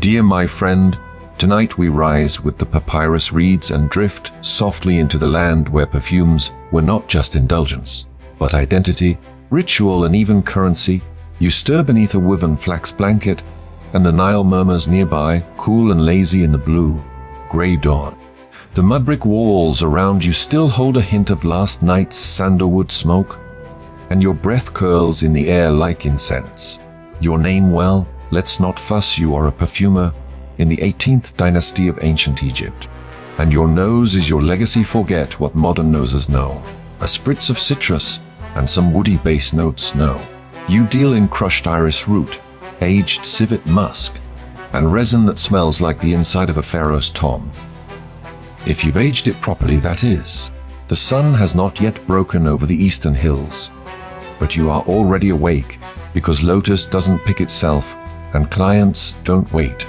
Dear my friend, tonight we rise with the papyrus reeds and drift softly into the land where perfumes were not just indulgence, but identity, ritual, and even currency. You stir beneath a woven flax blanket, and the Nile murmurs nearby, cool and lazy in the blue, gray dawn. The mud brick walls around you still hold a hint of last night's sandalwood smoke, and your breath curls in the air like incense. Your name, well, let's not fuss, you are a perfumer in the 18th dynasty of ancient Egypt. And your nose is your legacy, forget what modern noses know. A spritz of citrus and some woody base notes, no. You deal in crushed iris root, aged civet musk, and resin that smells like the inside of a pharaoh's tomb. If you've aged it properly, that is. The sun has not yet broken over the eastern hills, but you are already awake because lotus doesn't pick itself and clients don't wait,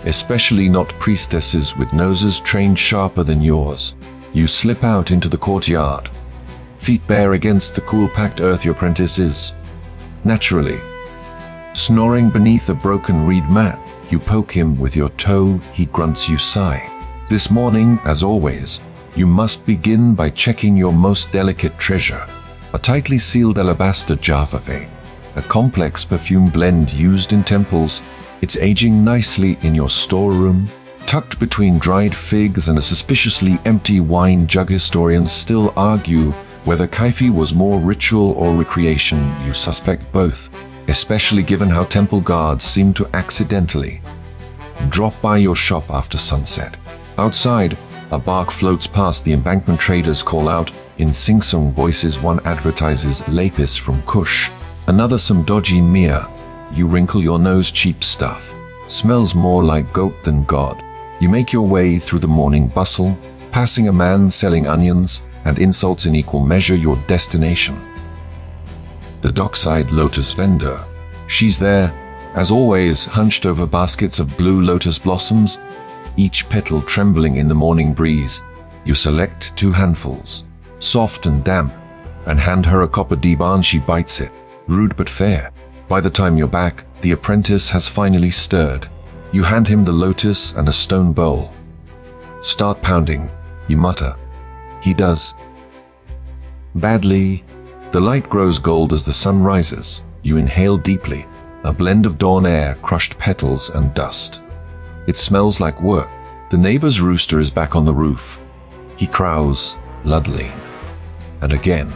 especially not priestesses with noses trained sharper than yours. You slip out into the courtyard, feet bare against the cool-packed earth your apprentice is. Naturally, snoring beneath a broken reed mat, you poke him with your toe, he grunts, you sigh. This morning, as always, you must begin by checking your most delicate treasure, a tightly sealed alabaster Java, a complex perfume blend used in temples. It's aging nicely in your storeroom, tucked between dried figs and a suspiciously empty wine jug. Historians still argue whether Kaifi was more ritual or recreation. You suspect both, especially given how temple guards seem to accidentally drop by your shop after sunset. Outside, a bark floats past the embankment. Traders call out in sing-song voices. One advertises lapis from Kush, another some dodgy myrrh. You wrinkle your nose. Cheap stuff. Smells more like goat than God. You make your way through the morning bustle, passing a man selling onions and insults in equal measure. Your destination, the dockside lotus vendor. She's there, as always, hunched over baskets of blue lotus blossoms, each petal trembling in the morning breeze. You select 2 handfuls, soft and damp, and hand her a copper diban. She bites it, rude but fair. By the time you're back, the apprentice has finally stirred. You hand him the lotus and a stone bowl. Start pounding, you mutter. He does. Badly. The light grows gold as the sun rises. You inhale deeply, a blend of dawn air, crushed petals, and dust. It smells like work. The neighbor's rooster is back on the roof. He crows, Ludlean. And again,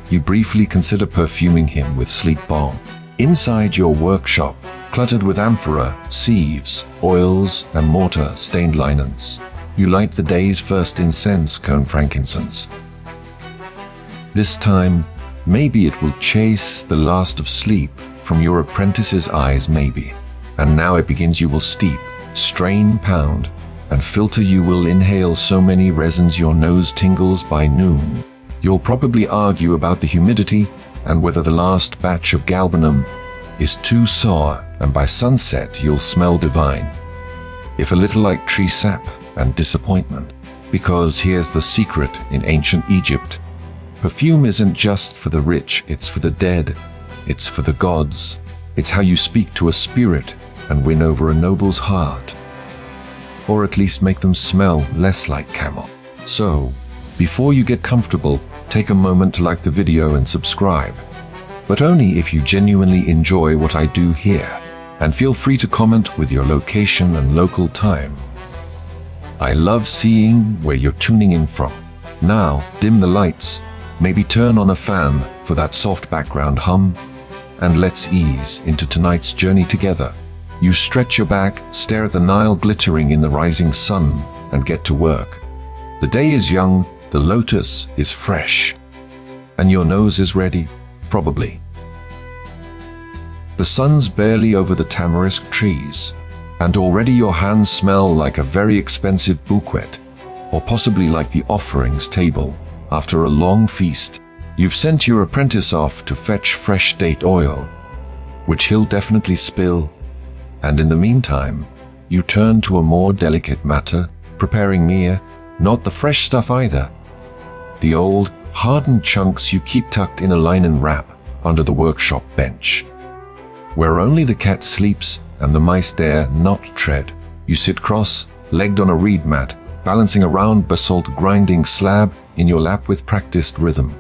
you briefly consider perfuming him with sleek balm. Inside your workshop, cluttered with amphora, sieves, oils, and mortar-stained linens, you light the day's first incense cone, frankincense. This time, maybe it will chase the last of sleep from your apprentice's eyes, maybe. And now it begins. You will steep, strain, pound, and filter. You will inhale so many resins your nose tingles. By noon, you'll probably argue about the humidity and whether the last batch of galbanum is too sour, and by sunset you'll smell divine, if a little like tree sap and disappointment. Because here's the secret in ancient Egypt. Perfume isn't just for the rich, it's for the dead, it's for the gods. It's how you speak to a spirit and win over a noble's heart, or at least make them smell less like camel. So, before you get comfortable, take a moment to like the video and subscribe, but only if you genuinely enjoy what I do here, and feel free to comment with your location and local time. I love seeing where you're tuning in from. Now, dim the lights, maybe turn on a fan for that soft background hum, and let's ease into tonight's journey together. You stretch your back, stare at the Nile glittering in the rising sun, and get to work. The day is young, the lotus is fresh, and your nose is ready, probably. The sun's barely over the tamarisk trees, and already your hands smell like a very expensive bouquet, or possibly like the offerings table after a long feast. You've sent your apprentice off to fetch fresh date oil, which he'll definitely spill, and in the meantime, you turn to a more delicate matter, preparing myrrh, not the fresh stuff either. The old, hardened chunks you keep tucked in a linen wrap under the workshop bench, where only the cat sleeps and the mice dare not tread. You sit cross-legged on a reed mat, balancing a round basalt grinding slab in your lap with practiced rhythm.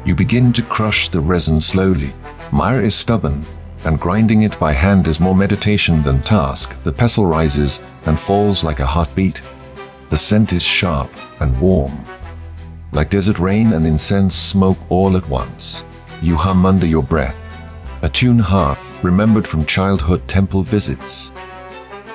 You begin to crush the resin slowly. Myrrh is stubborn, and grinding it by hand is more meditation than task. The pestle rises and falls like a heartbeat. The scent is sharp and warm, like desert rain and incense smoke all at once. You hum under your breath, a tune half remembered from childhood temple visits.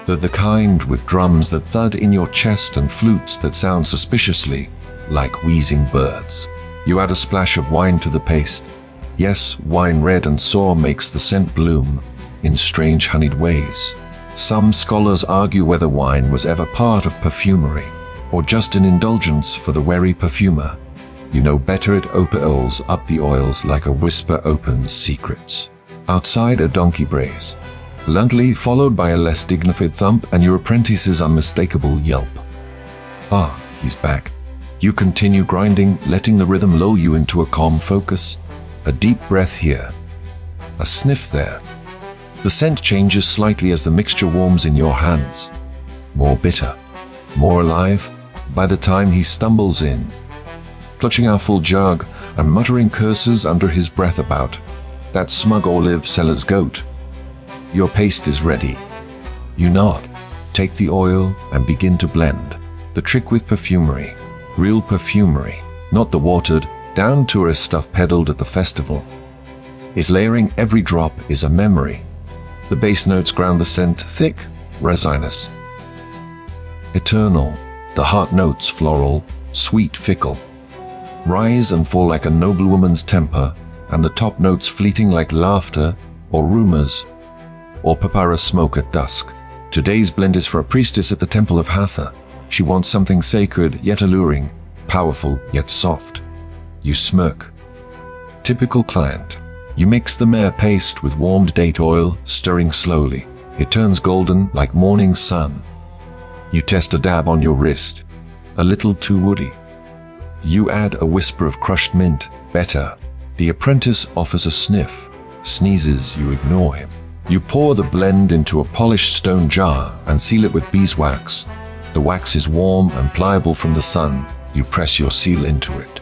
The kind with drums that thud in your chest and flutes that sound suspiciously like wheezing birds. You add a splash of wine to the paste. Yes, wine red and sour makes the scent bloom in strange honeyed ways. Some scholars argue whether wine was ever part of perfumery, or just an indulgence for the wary perfumer. You know better, it opens up the oils like a whisper opens secrets. Outside, a donkey brays, bluntly followed by a less dignified thump and your apprentice's unmistakable yelp. Ah, he's back. You continue grinding, letting the rhythm lull you into a calm focus. A deep breath here, a sniff there. The scent changes slightly as the mixture warms in your hands. More bitter, more alive. By the time he stumbles in, clutching our full jug and muttering curses under his breath about that smug olive seller's goat, your paste is ready. You nod, take the oil and begin to blend. The trick with perfumery, real perfumery, not the watered down tourist stuff peddled at the festival, is layering. Every drop is a memory. The base notes ground the scent thick, resinous, eternal. The heart notes floral, sweet, fickle, rise and fall like a noblewoman's temper, and the top notes fleeting like laughter or rumors or papyrus smoke at dusk. Today's blend is for a priestess at the temple of Hathor. She wants something sacred yet alluring, powerful yet soft. You smirk. Typical client. You mix the myrrh paste with warmed date oil, stirring slowly. It turns golden like morning sun. You test a dab on your wrist. A little too woody. You add a whisper of crushed mint. Better. The apprentice offers a sniff. Sneezes, you ignore him. You pour the blend into a polished stone jar and seal it with beeswax. The wax is warm and pliable from the sun. You press your seal into it.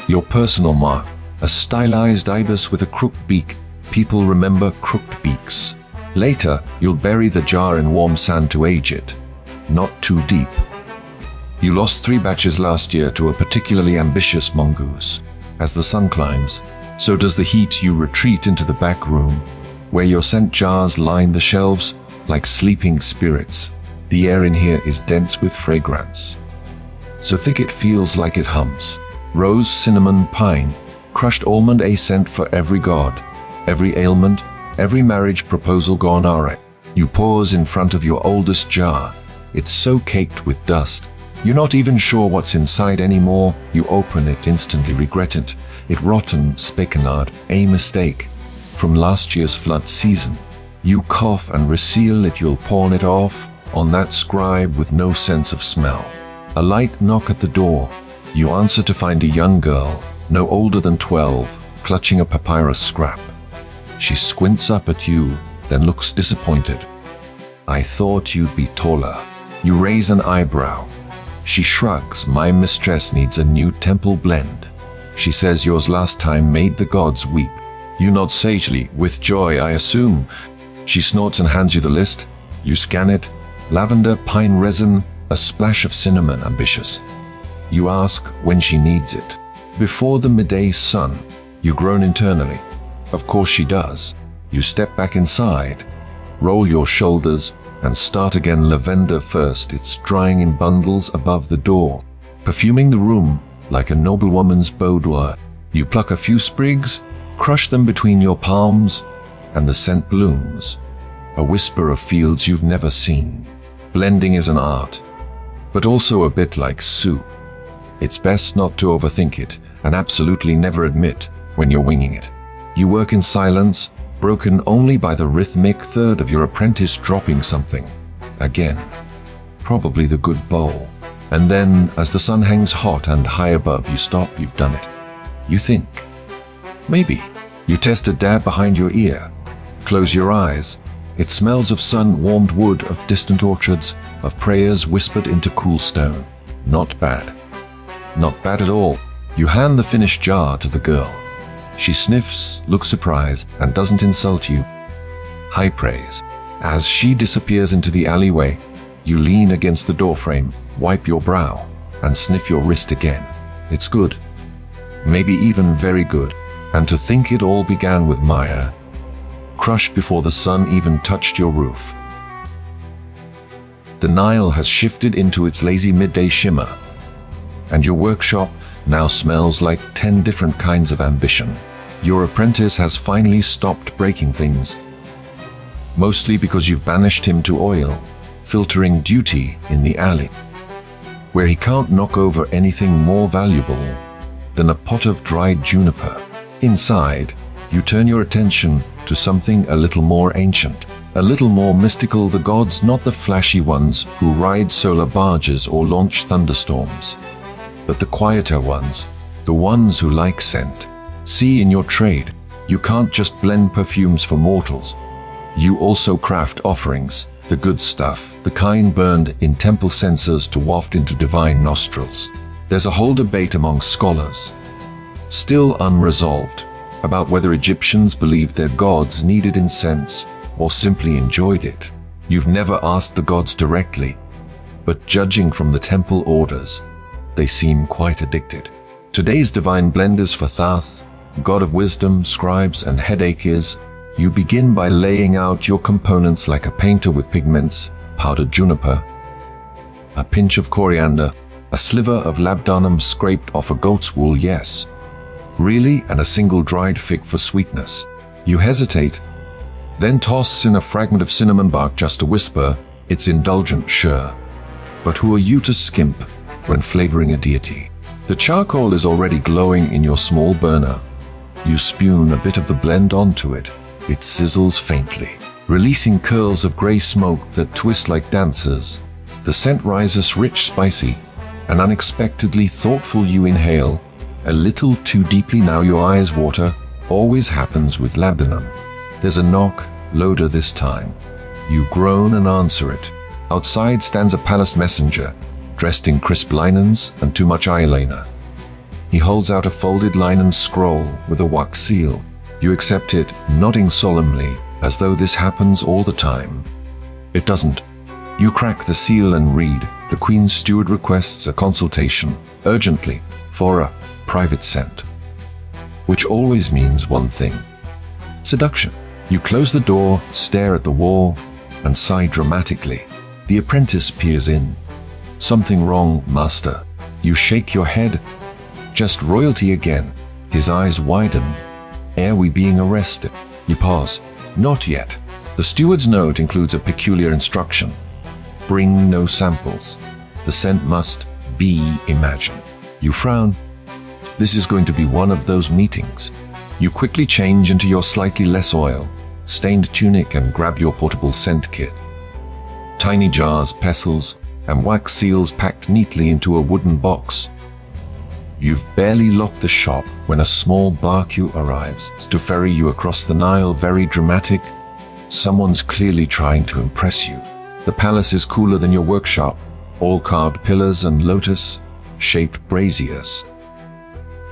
Your personal mark, a stylized ibis with a crooked beak. People remember crooked beaks. Later, you'll bury the jar in warm sand to age it. Not too deep. You lost 3 batches last year to a particularly ambitious mongoose. As the sun climbs, so does the heat. You retreat into the back room, where your scent jars line the shelves like sleeping spirits. The air in here is dense with fragrance, so thick it feels like it hums. Rose, cinnamon, pine, crushed almond, a scent for every god, every ailment, every marriage proposal gone awry. You pause in front of your oldest jar. It's so caked with dust. You're not even sure what's inside anymore. You open it, instantly regret it. It rotten, spikenard, a mistake from last year's flood season. You cough and reseal it. You'll pawn it off on that scribe with no sense of smell. A light knock at the door. You answer to find a young girl, no older than 12, clutching a papyrus scrap. She squints up at you, then looks disappointed. I thought you'd be taller. You raise an eyebrow. She shrugs. My mistress needs a new temple blend. She says yours last time made the gods weep. You nod sagely, with joy, I assume. She snorts and hands you the list. You scan it. Lavender, pine resin, a splash of cinnamon, ambitious. You ask when she needs it. Before the midday sun. You groan internally. Of course she does. You step back inside, roll your shoulders, and start again. Lavender first. It's drying in bundles above the door, perfuming the room like a noblewoman's boudoir. You pluck a few sprigs, crush them between your palms, and the scent blooms, a whisper of fields you've never seen. Blending is an art, but also a bit like soup. It's best not to overthink it, and absolutely never admit when you're winging it. You work in silence, broken only by the rhythmic third of your apprentice dropping something. Again, probably the good bowl. And then, as the sun hangs hot and high above, you stop. You've done it. You think. Maybe. You test a dab behind your ear. Close your eyes. It smells of sun-warmed wood, of distant orchards, of prayers whispered into cool stone. Not bad. Not bad at all. You hand the finished jar to the girl. She sniffs, looks surprised, and doesn't insult you. High praise. As she disappears into the alleyway, you lean against the doorframe, wipe your brow, and sniff your wrist again. It's good. Maybe even very good. And to think it all began with myrrh, crushed before the sun even touched your roof. The Nile has shifted into its lazy midday shimmer, and your workshop now smells like 10 different kinds of ambition. Your apprentice has finally stopped breaking things, mostly because you've banished him to oil, filtering duty in the alley, where he can't knock over anything more valuable than a pot of dried juniper. Inside, you turn your attention to something a little more ancient, a little more mystical, the gods, not the flashy ones who ride solar barges or launch thunderstorms, but the quieter ones, the ones who like scent. See, in your trade, you can't just blend perfumes for mortals. You also craft offerings, the good stuff, the kind burned in temple censers to waft into divine nostrils. There's a whole debate among scholars, still unresolved, about whether Egyptians believed their gods needed incense or simply enjoyed it. You've never asked the gods directly, but judging from the temple orders, they seem quite addicted. Today's divine blend is for Thoth, god of wisdom, scribes, and headache is, you begin by laying out your components like a painter with pigments, powdered juniper, a pinch of coriander, a sliver of labdanum scraped off a goat's wool, yes, really, and a single dried fig for sweetness. You hesitate, then toss in a fragment of cinnamon bark just a whisper. It's indulgent, sure, but who are you to skimp when flavoring a deity? The charcoal is already glowing in your small burner. You spoon a bit of the blend onto it. It sizzles faintly, releasing curls of gray smoke that twist like dancers. The scent rises rich, spicy, and unexpectedly thoughtful. You inhale a little too deeply. Now your eyes water. Always happens with labdanum. There's a knock, loader this time. You groan and answer it. Outside stands a palace messenger, dressed in crisp linens and too much eyeliner. He holds out a folded linen scroll with a wax seal. You accept it, nodding solemnly, as though this happens all the time. It doesn't. You crack the seal and read, the Queen's steward requests a consultation, urgently, for a private scent. Which always means one thing: seduction. You close the door, stare at the wall, and sigh dramatically. The apprentice peers in. Something wrong, master. You shake your head. Just royalty again. His eyes widen. Are we being arrested? You pause. Not yet. The steward's note includes a peculiar instruction. Bring no samples. The scent must be imagined. You frown. This is going to be one of those meetings. You quickly change into your slightly less oil-stained tunic and grab your portable scent kit. Tiny jars, pestles, and wax seals packed neatly into a wooden box. You've barely locked the shop when a small barque arrives to ferry you across the Nile. Very dramatic. Someone's clearly trying to impress you. The palace is cooler than your workshop, all carved pillars and lotus-shaped braziers.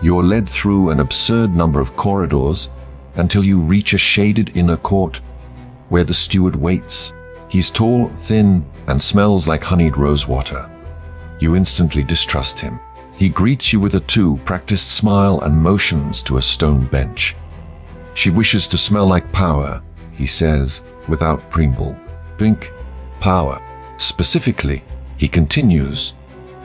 You're led through an absurd number of corridors until you reach a shaded inner court where the steward waits. He's tall, thin, and smells like honeyed rosewater. You instantly distrust him. He greets you with a practiced smile and motions to a stone bench. She wishes to smell like power, he says, without preamble. Drink power. Specifically, he continues,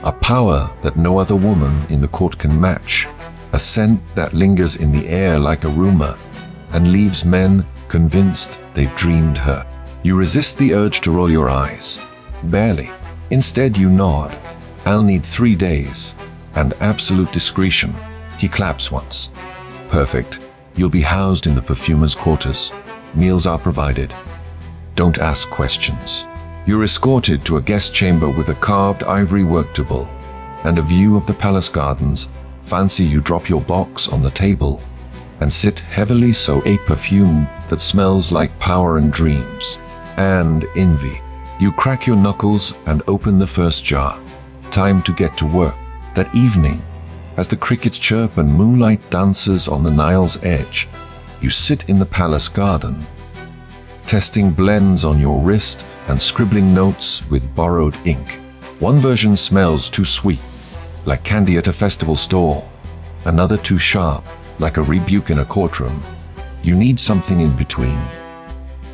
a power that no other woman in the court can match, a scent that lingers in the air like a rumor and leaves men convinced they've dreamed her. You resist the urge to roll your eyes. Barely. Instead, you nod. I'll need 3 days. And absolute discretion. He claps once. Perfect. You'll be housed in the perfumer's quarters. Meals are provided. Don't ask questions. You're escorted to a guest chamber with a carved ivory work table and a view of the palace gardens. Fancy. You drop your box on the table and sit heavily, so a perfume that smells like power and dreams. and envy. You crack your knuckles and open the first jar. Time to get to work. That evening, as the crickets chirp and moonlight dances on the Nile's edge, you sit in the palace garden, testing blends on your wrist and scribbling notes with borrowed ink. One version smells too sweet, like candy at a festival stall. Another too sharp, like a rebuke in a courtroom. You need something in between.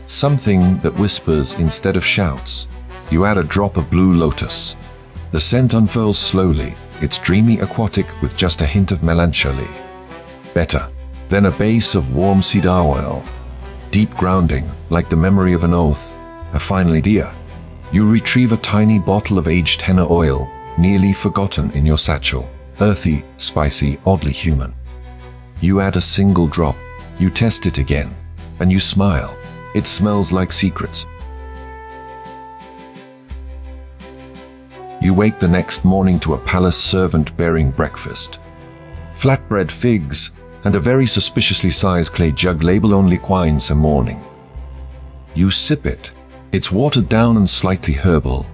Something that whispers instead of shouts. You add a drop of blue lotus. The scent unfurls slowly. It's dreamy aquatic with just a hint of melancholy. Better. Then a base of warm cedar oil. Deep grounding, like the memory of an oath. A final idea. You retrieve a tiny bottle of aged henna oil, nearly forgotten in your satchel. Earthy, spicy, oddly human. You add a single drop. You test it again. And you smile. It smells like secrets. You wake the next morning to a palace servant bearing breakfast. Flatbread figs and a very suspiciously sized clay jug labeled only quine some morning. You sip it. It's watered down and slightly herbal.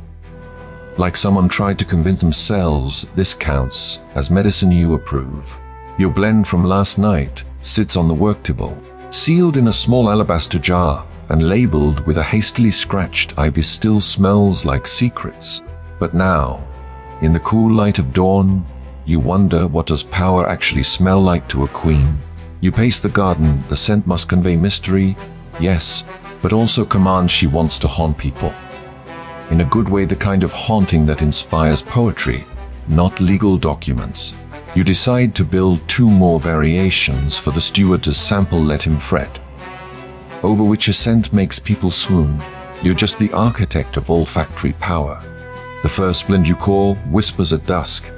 Like someone tried to convince themselves this counts as medicine you approve. Your blend from last night sits on the work table, sealed in a small alabaster jar and labeled with a hastily scratched ibis. Still smells like secrets. But now, in the cool light of dawn, you wonder, what does power actually smell like to a queen? You pace the garden. The scent must convey mystery, yes, but also command. She wants to haunt people. In a good way, the kind of haunting that inspires poetry, not legal documents. You decide to build 2 more variations for the steward to sample. Let him fret. Over which a scent makes people swoon. You're just the architect of olfactory power. The first blend you call Whispers at Dusk.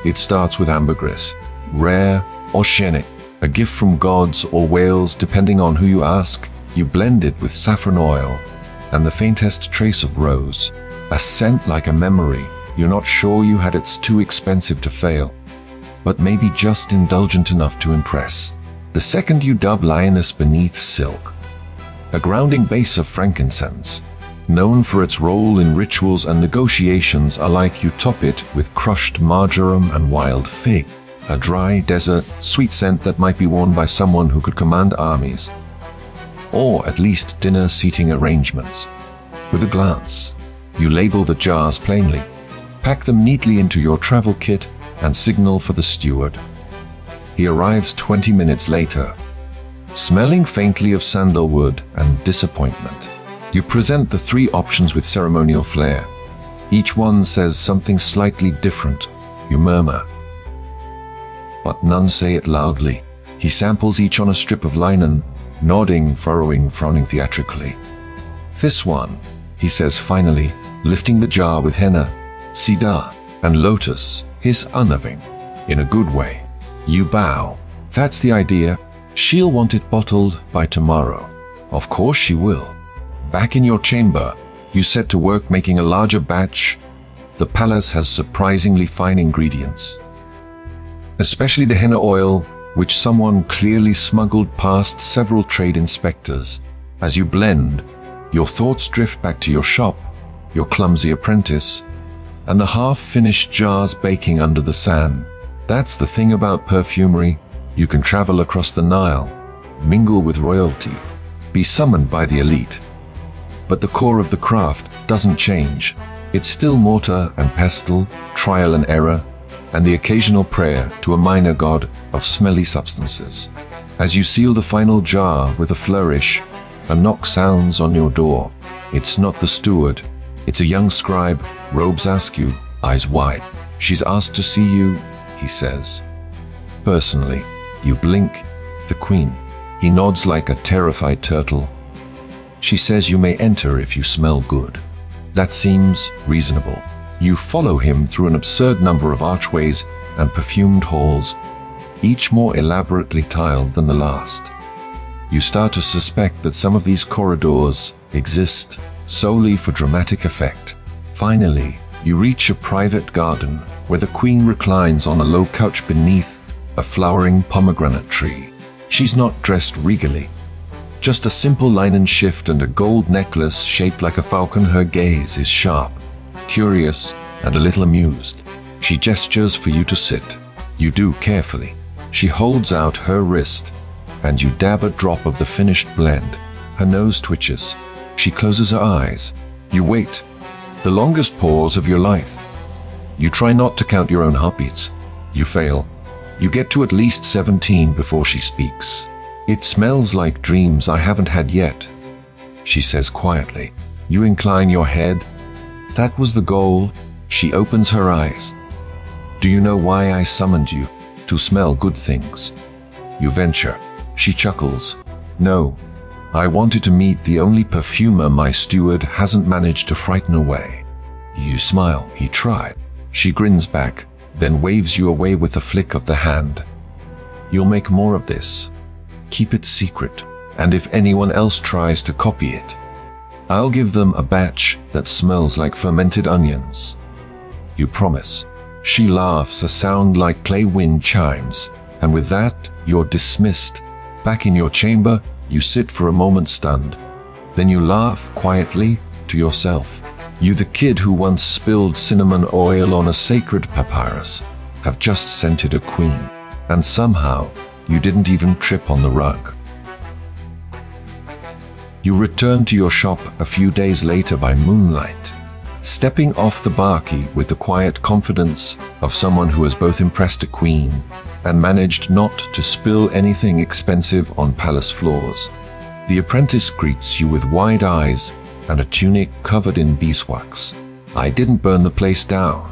It starts with ambergris, rare or chenin, a gift from gods or whales depending on who you ask. You blend it with saffron oil and the faintest trace of rose. A scent like a memory. You're not sure you had. It's too expensive to fail, but maybe just indulgent enough to impress. The second you dub Lioness Beneath Silk, a grounding base of frankincense. Known for its role in rituals and negotiations alike. You top it with crushed marjoram and wild fig, a dry desert sweet scent that might be worn by someone who could command armies, or at least dinner seating arrangements. With a glance, you label the jars plainly, pack them neatly into your travel kit, and signal for the steward. He arrives 20 minutes later, smelling faintly of sandalwood and disappointment. You present the 3 options with ceremonial flair. Each one says something slightly different. You murmur, but none say it loudly. He samples each on a strip of linen, nodding, furrowing, frowning theatrically. This one, he says finally, lifting the jar with henna, cedar, and lotus, his unnerving, in a good way. You bow. That's the idea. She'll want it bottled by tomorrow. Of course she will. Back in your chamber, you set to work making a larger batch. The palace has surprisingly fine ingredients, especially the henna oil, which someone clearly smuggled past several trade inspectors. As you blend, your thoughts drift back to your shop, your clumsy apprentice, and the half-finished jars baking under the sand. That's the thing about perfumery. You can travel across the Nile, mingle with royalty, be summoned by the elite. But the core of the craft doesn't change. It's still mortar and pestle, trial and error, and the occasional prayer to a minor god of smelly substances. As you seal the final jar with a flourish, a knock sounds on your door. It's not the steward. It's a young scribe, robes askew, eyes wide. She's asked to see you, he says. Personally, you blink. The queen. He nods like a terrified turtle. She says you may enter if you smell good. That seems reasonable. You follow him through an absurd number of archways and perfumed halls, each more elaborately tiled than the last. You start to suspect that some of these corridors exist solely for dramatic effect. Finally, you reach a private garden where the queen reclines on a low couch beneath a flowering pomegranate tree. She's not dressed regally. Just a simple linen shift and a gold necklace shaped like a falcon. Her gaze is sharp, curious, and a little amused. She gestures for you to sit. You do carefully. She holds out her wrist, and you dab a drop of the finished blend. Her nose twitches. She closes her eyes. You wait. The longest pause of your life. You try not to count your own heartbeats. You fail. You get to at least 17 before she speaks. "It smells like dreams I haven't had yet," she says quietly. You incline your head. "That was the goal." She opens her eyes. "Do you know why I summoned you? To smell good things." You venture. She chuckles. "No. I wanted to meet the only perfumer my steward hasn't managed to frighten away." You smile. He tried. She grins back, then waves you away with a flick of the hand. "You'll make more of this. Keep it secret, and if anyone else tries to copy it, I'll give them a batch that smells like fermented onions." You promise. She laughs, a sound like clay wind chimes, and with that, you're dismissed. Back in your chamber, you sit for a moment stunned. Then you laugh quietly to yourself. You, the kid who once spilled cinnamon oil on a sacred papyrus, have just scented a queen, and somehow you didn't even trip on the rug. You return to your shop a few days later by moonlight, stepping off the barquey with the quiet confidence of someone who has both impressed a queen and managed not to spill anything expensive on palace floors. The apprentice greets you with wide eyes and a tunic covered in beeswax. "I didn't burn the place down,"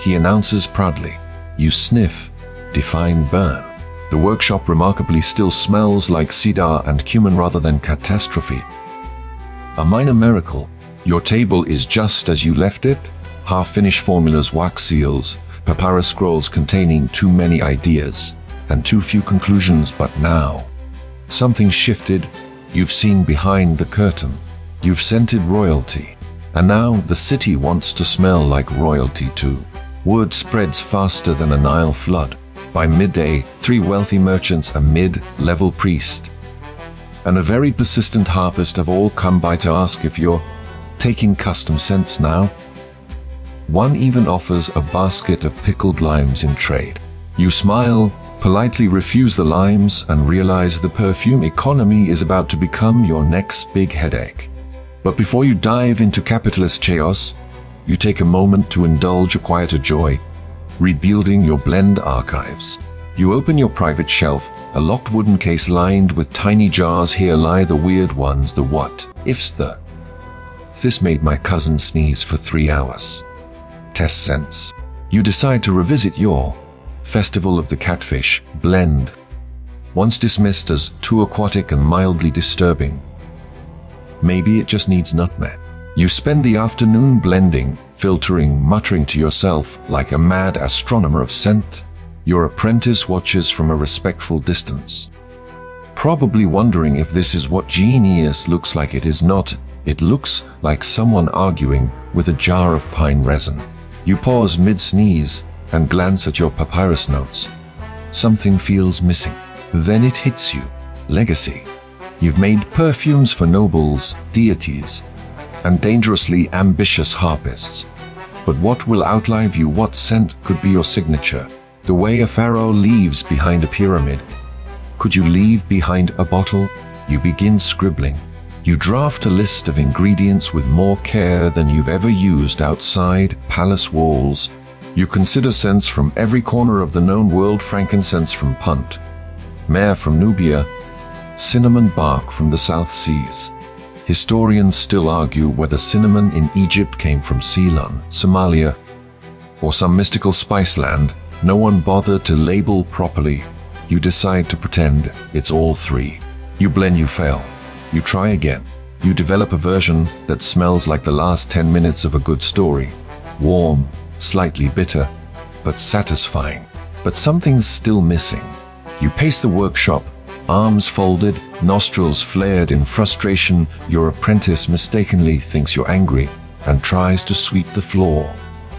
he announces proudly. You sniff, define burn. The workshop remarkably still smells like cedar and cumin rather than catastrophe. A minor miracle. Your table is just as you left it, half-finished formulas, wax seals, papyrus scrolls containing too many ideas, and too few conclusions. But now, something shifted. You've seen behind the curtain. You've scented royalty. And now the city wants to smell like royalty too. Word spreads faster than a Nile flood. By midday, 3 wealthy merchants, a mid-level priest, and a very persistent harpist have all come by to ask if you're taking custom scents now. One even offers a basket of pickled limes in trade. You smile, politely refuse the limes, and realize the perfume economy is about to become your next big headache. But before you dive into capitalist chaos, you take a moment to indulge a quieter joy, rebuilding your blend archives. You open your private shelf, a locked wooden case lined with tiny jars. Here lie the weird ones, the what-ifs, the "This made my cousin sneeze for 3 hours." Test scents. You decide to revisit your Festival of the Catfish blend, once dismissed as too aquatic and mildly disturbing. Maybe it just needs nutmeg. You spend the afternoon blending, filtering, muttering to yourself like a mad astronomer of scent. Your apprentice watches from a respectful distance, probably wondering if this is what genius looks like. It is not. It looks like someone arguing with a jar of pine resin. You pause mid-sneeze and glance at your papyrus notes. Something feels missing. Then it hits you. Legacy. You've made perfumes for nobles, deities, and dangerously ambitious harpists. But what will outlive you? What scent could be your signature? The way a pharaoh leaves behind a pyramid. Could you leave behind a bottle? You begin scribbling. You draft a list of ingredients with more care than you've ever used outside palace walls. You consider scents from every corner of the known world: frankincense from Punt, myrrh from Nubia, cinnamon bark from the South Seas. Historians still argue whether cinnamon in Egypt came from Ceylon, Somalia, or some mystical spice land no one bothered to label properly. You decide to pretend it's all three. You blend, you fail. You try again. You develop a version that smells like the last 10 minutes of a good story. Warm, slightly bitter, but satisfying. But something's still missing. You pace the workshop, arms folded, nostrils flared in frustration. Your apprentice mistakenly thinks you're angry and tries to sweep the floor.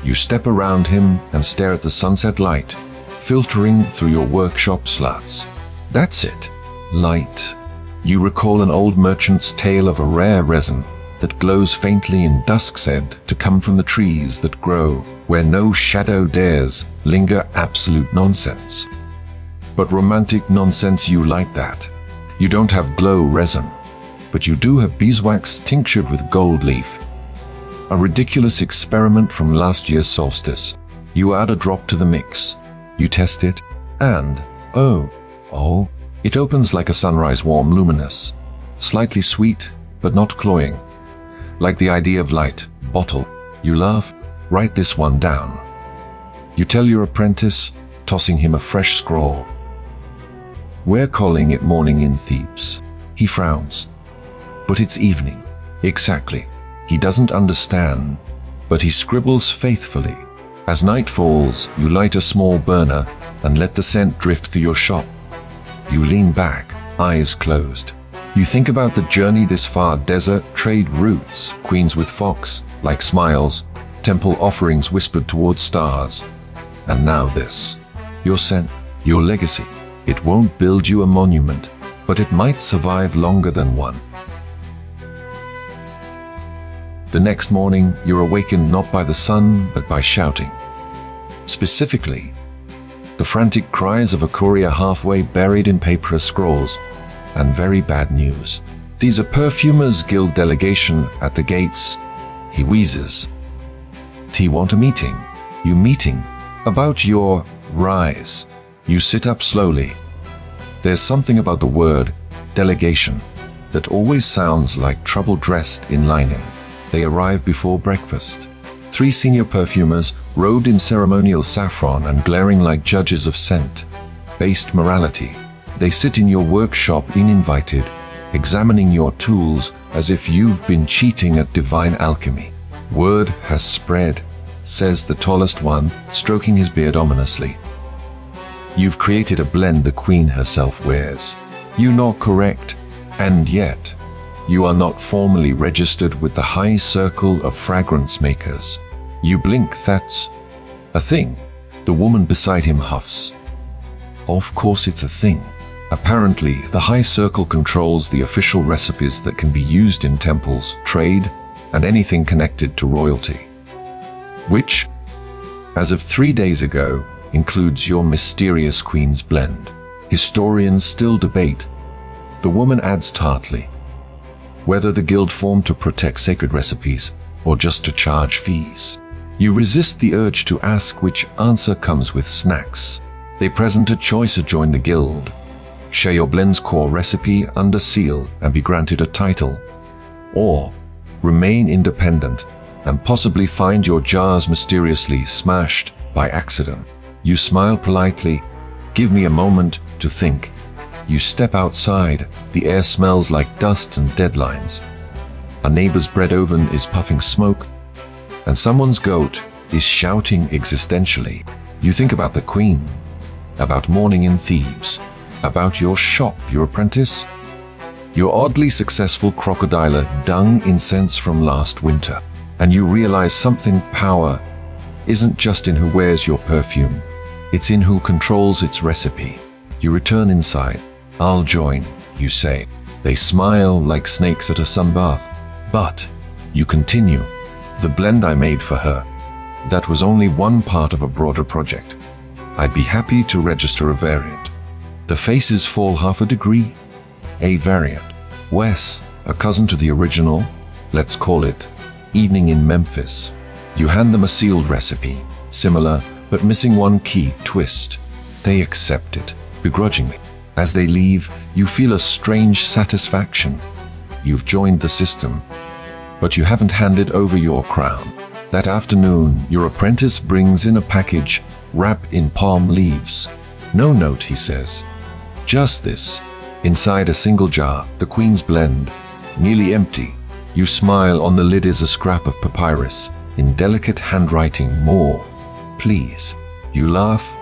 You step around him and stare at the sunset light, filtering through your workshop slats. That's it. Light, You recall an old merchant's tale of a rare resin that glows faintly in dusk, said to come from the trees that grow where no shadow dares linger. Absolute nonsense. But romantic nonsense. You like that. You don't have glow resin, but you do have beeswax tinctured with gold leaf. A ridiculous experiment from last year's solstice. You add a drop to the mix. You test it, and oh, it opens like a sunrise, warm, luminous, slightly sweet, but not cloying. Like the idea of light. Bottle. You laugh. Write this one down. You tell your apprentice, tossing him a fresh scroll. We're calling it morning in Thebes. He frowns. But it's evening. Exactly. He doesn't understand, but he scribbles faithfully. As night falls, you light a small burner and let the scent drift through your shop. You lean back, eyes closed. You think about the journey this far, desert, trade routes, queens with fox, like smiles, temple offerings whispered towards stars. And now this. Your scent, your legacy. It won't build you a monument, but it might survive longer than one. The next morning, you're awakened not by the sun, but by shouting. Specifically, the frantic cries of a courier halfway buried in papyrus scrolls, and very bad news. These are Perfumers Guild delegation at the gates. He wheezes. T want a meeting. You meeting? About your rise. You sit up slowly. There's something about the word delegation that always sounds like trouble dressed in lining. They arrive before breakfast. 3 senior perfumers, robed in ceremonial saffron and glaring like judges of scent-based morality. They sit in your workshop uninvited, examining your tools as if you've been cheating at divine alchemy. Word has spread, says the tallest one, stroking his beard ominously. You've created a blend the queen herself wears. You know correct, and yet you are not formally registered with the high circle of fragrance makers. You blink. That's a thing. The woman beside him huffs. Of course it's a thing. Apparently, the high circle controls the official recipes that can be used in temples, trade, and anything connected to royalty. Which, as of 3 days ago, includes your mysterious queen's blend. Historians still debate. The woman adds tartly. Whether the guild formed to protect sacred recipes or just to charge fees. You resist the urge to ask, which answer comes with snacks. They present a choice to join the guild, share your blend's core recipe under seal and be granted a title, or remain independent and possibly find your jars mysteriously smashed by accident. You smile politely. Give me a moment to think. You step outside. The air smells like dust and deadlines. A neighbor's bread oven is puffing smoke, and someone's goat is shouting existentially. You think about the queen, about morning in Thebes, about your shop, your apprentice, your oddly successful crocodiler dung incense from last winter, and you realize something. Power isn't just in who wears your perfume, it's in who controls its recipe. You return inside. I'll join, you say. They smile like snakes at a sunbath. But you continue. The blend I made for her, that was only one part of a broader project. I'd be happy to register a variant. The faces fall half a degree. A variant. Wes, a cousin to the original, let's call it Evening in Memphis. You hand them a sealed recipe, similar but missing one key twist. They accept it, begrudgingly. As they leave, you feel a strange satisfaction. You've joined the system, but you haven't handed over your crown. That afternoon, your apprentice brings in a package wrapped in palm leaves. No note, he says. Just this. Inside a single jar, the queen's blend, nearly empty. You smile. On the lid is a scrap of papyrus, in delicate handwriting. More, please. You laugh.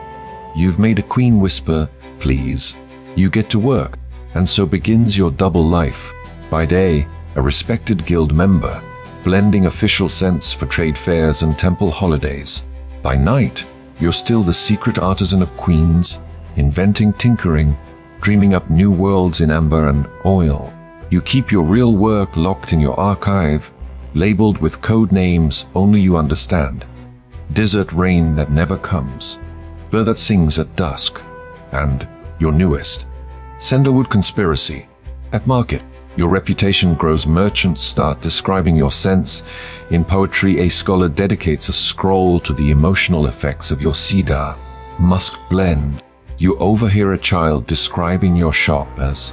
You've made a queen whisper, please. You get to work, and so begins your double life. By day, a respected guild member, blending official scents for trade fairs and temple holidays. By night, you're still the secret artisan of queens, inventing, tinkering, dreaming up new worlds in amber and oil. You keep your real work locked in your archive, labeled with code names only you understand. Desert rain that never comes, bird that sings at dusk, and your newest, sandalwood conspiracy. At market, your reputation grows. Merchants start describing your scents. In poetry, a scholar dedicates a scroll to the emotional effects of your cedar musk blend. You overhear a child describing your shop as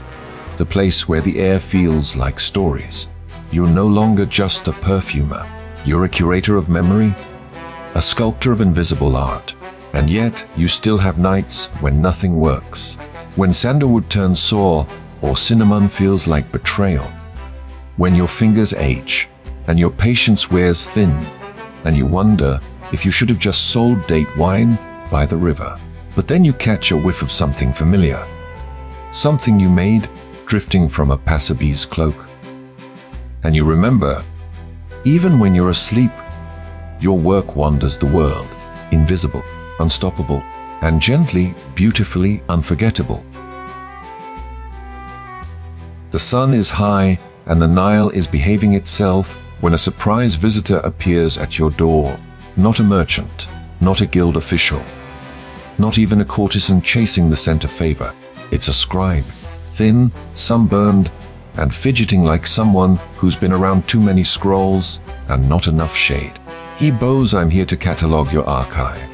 the place where the air feels like stories. You're no longer just a perfumer. You're a curator of memory, a sculptor of invisible art. And yet, you still have nights when nothing works. When sandalwood turns sour, or cinnamon feels like betrayal. When your fingers age, and your patience wears thin, and you wonder if you should have just sold date wine by the river. But then you catch a whiff of something familiar. Something you made drifting from a passerby's cloak. And you remember, even when you're asleep, your work wanders the world, invisible, unstoppable, and gently, beautifully unforgettable. The sun is high and the Nile is behaving itself when a surprise visitor appears at your door. Not a merchant, not a guild official, not even a courtesan chasing the scent of favor. It's a scribe, thin, sunburned, and fidgeting like someone who's been around too many scrolls and not enough shade. He bows, "I'm here to catalog your archive."